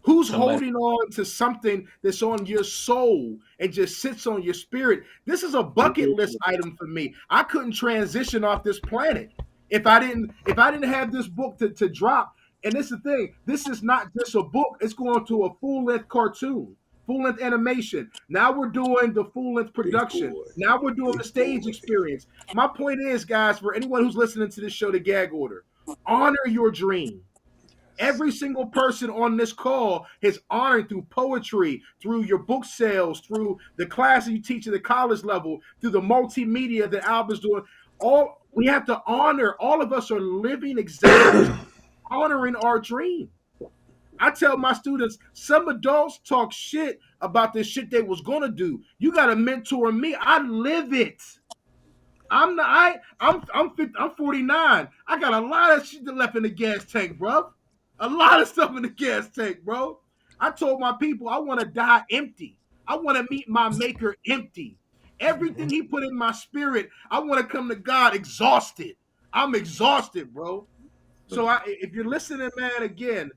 Who's holding on to something that's on your soul and just sits on your spirit? This is a bucket list item for me. I couldn't transition off this planet if I didn't have this book to drop. And this is the thing. This is not just a book. It's going to a full-length cartoon, full-length animation. Now we're doing the full-length production. Now we're doing the stage experience. My point is, guys, for anyone who's listening to this show, The Gag-Order, honor your dream. Every single person on this call is honored through poetry, through your book sales, through the classes you teach at the college level, through the multimedia that Alba's doing. We have to honor. All of us are living examples, honoring our dream. I tell my students, some adults talk shit about the shit they was gonna do. You got to mentor me. I live it. I'm 49. I got a lot of shit left in the gas tank, bro. A lot of stuff in the gas tank, bro. I told my people I want to die empty. I want to meet my maker empty. Everything he put in my spirit, I want to come to God exhausted. I'm exhausted, bro. So if you're listening, man, again,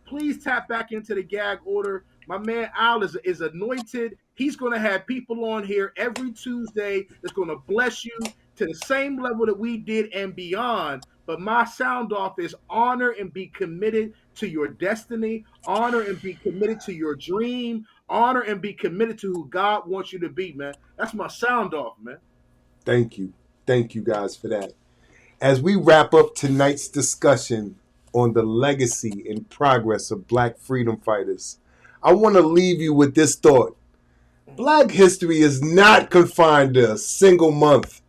please tap back into the Gag Order. My man Al is anointed. He's going to have people on here every Tuesday that's going to bless you to the same level that we did and beyond. But my sound off is honor and be committed to your destiny, honor and be committed to your dream, honor and be committed to who God wants you to be, man. That's my sound off, man. Thank you. Thank you guys for that. As we wrap up tonight's discussion on the legacy and progress of Black freedom fighters, I want to leave you with this thought. Black history is not confined to a single month.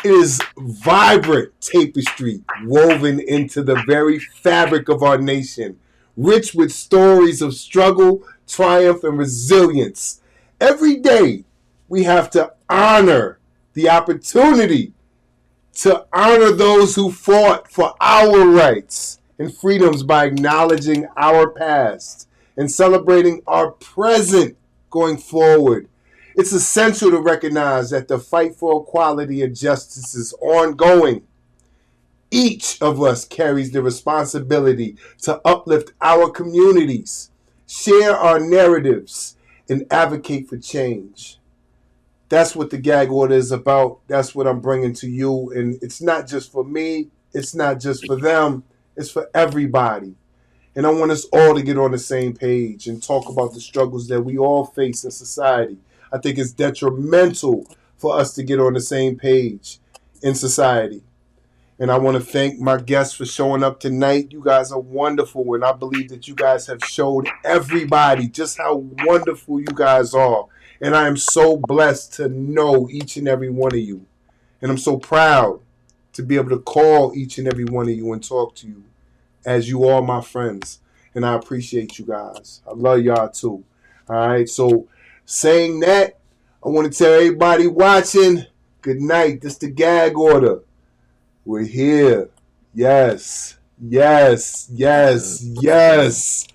It is vibrant tapestry woven into the very fabric of our nation, rich with stories of struggle, triumph, and resilience. Every day, we have to honor the opportunity to honor those who fought for our rights and freedoms by acknowledging our past and celebrating our present going forward. It's essential to recognize that the fight for equality and justice is ongoing. Each of us carries the responsibility to uplift our communities, share our narratives, and advocate for change. That's what the Gag Order is about. That's what I'm bringing to you. And it's not just for me. It's not just for them. It's for everybody. And I want us all to get on the same page and talk about the struggles that we all face in society. I think it's detrimental for us to get on the same page in society. And I want to thank my guests for showing up tonight. You guys are wonderful, and I believe that you guys have showed everybody just how wonderful you guys are. And I am so blessed to know each and every one of you. And I'm so proud to be able to call each and every one of you and talk to you as you are my friends. And I appreciate you guys. I love y'all too. All right, so saying that, I want to tell everybody watching, good night. This is the Gag Order. We're here. Yes, yes, yes, yes.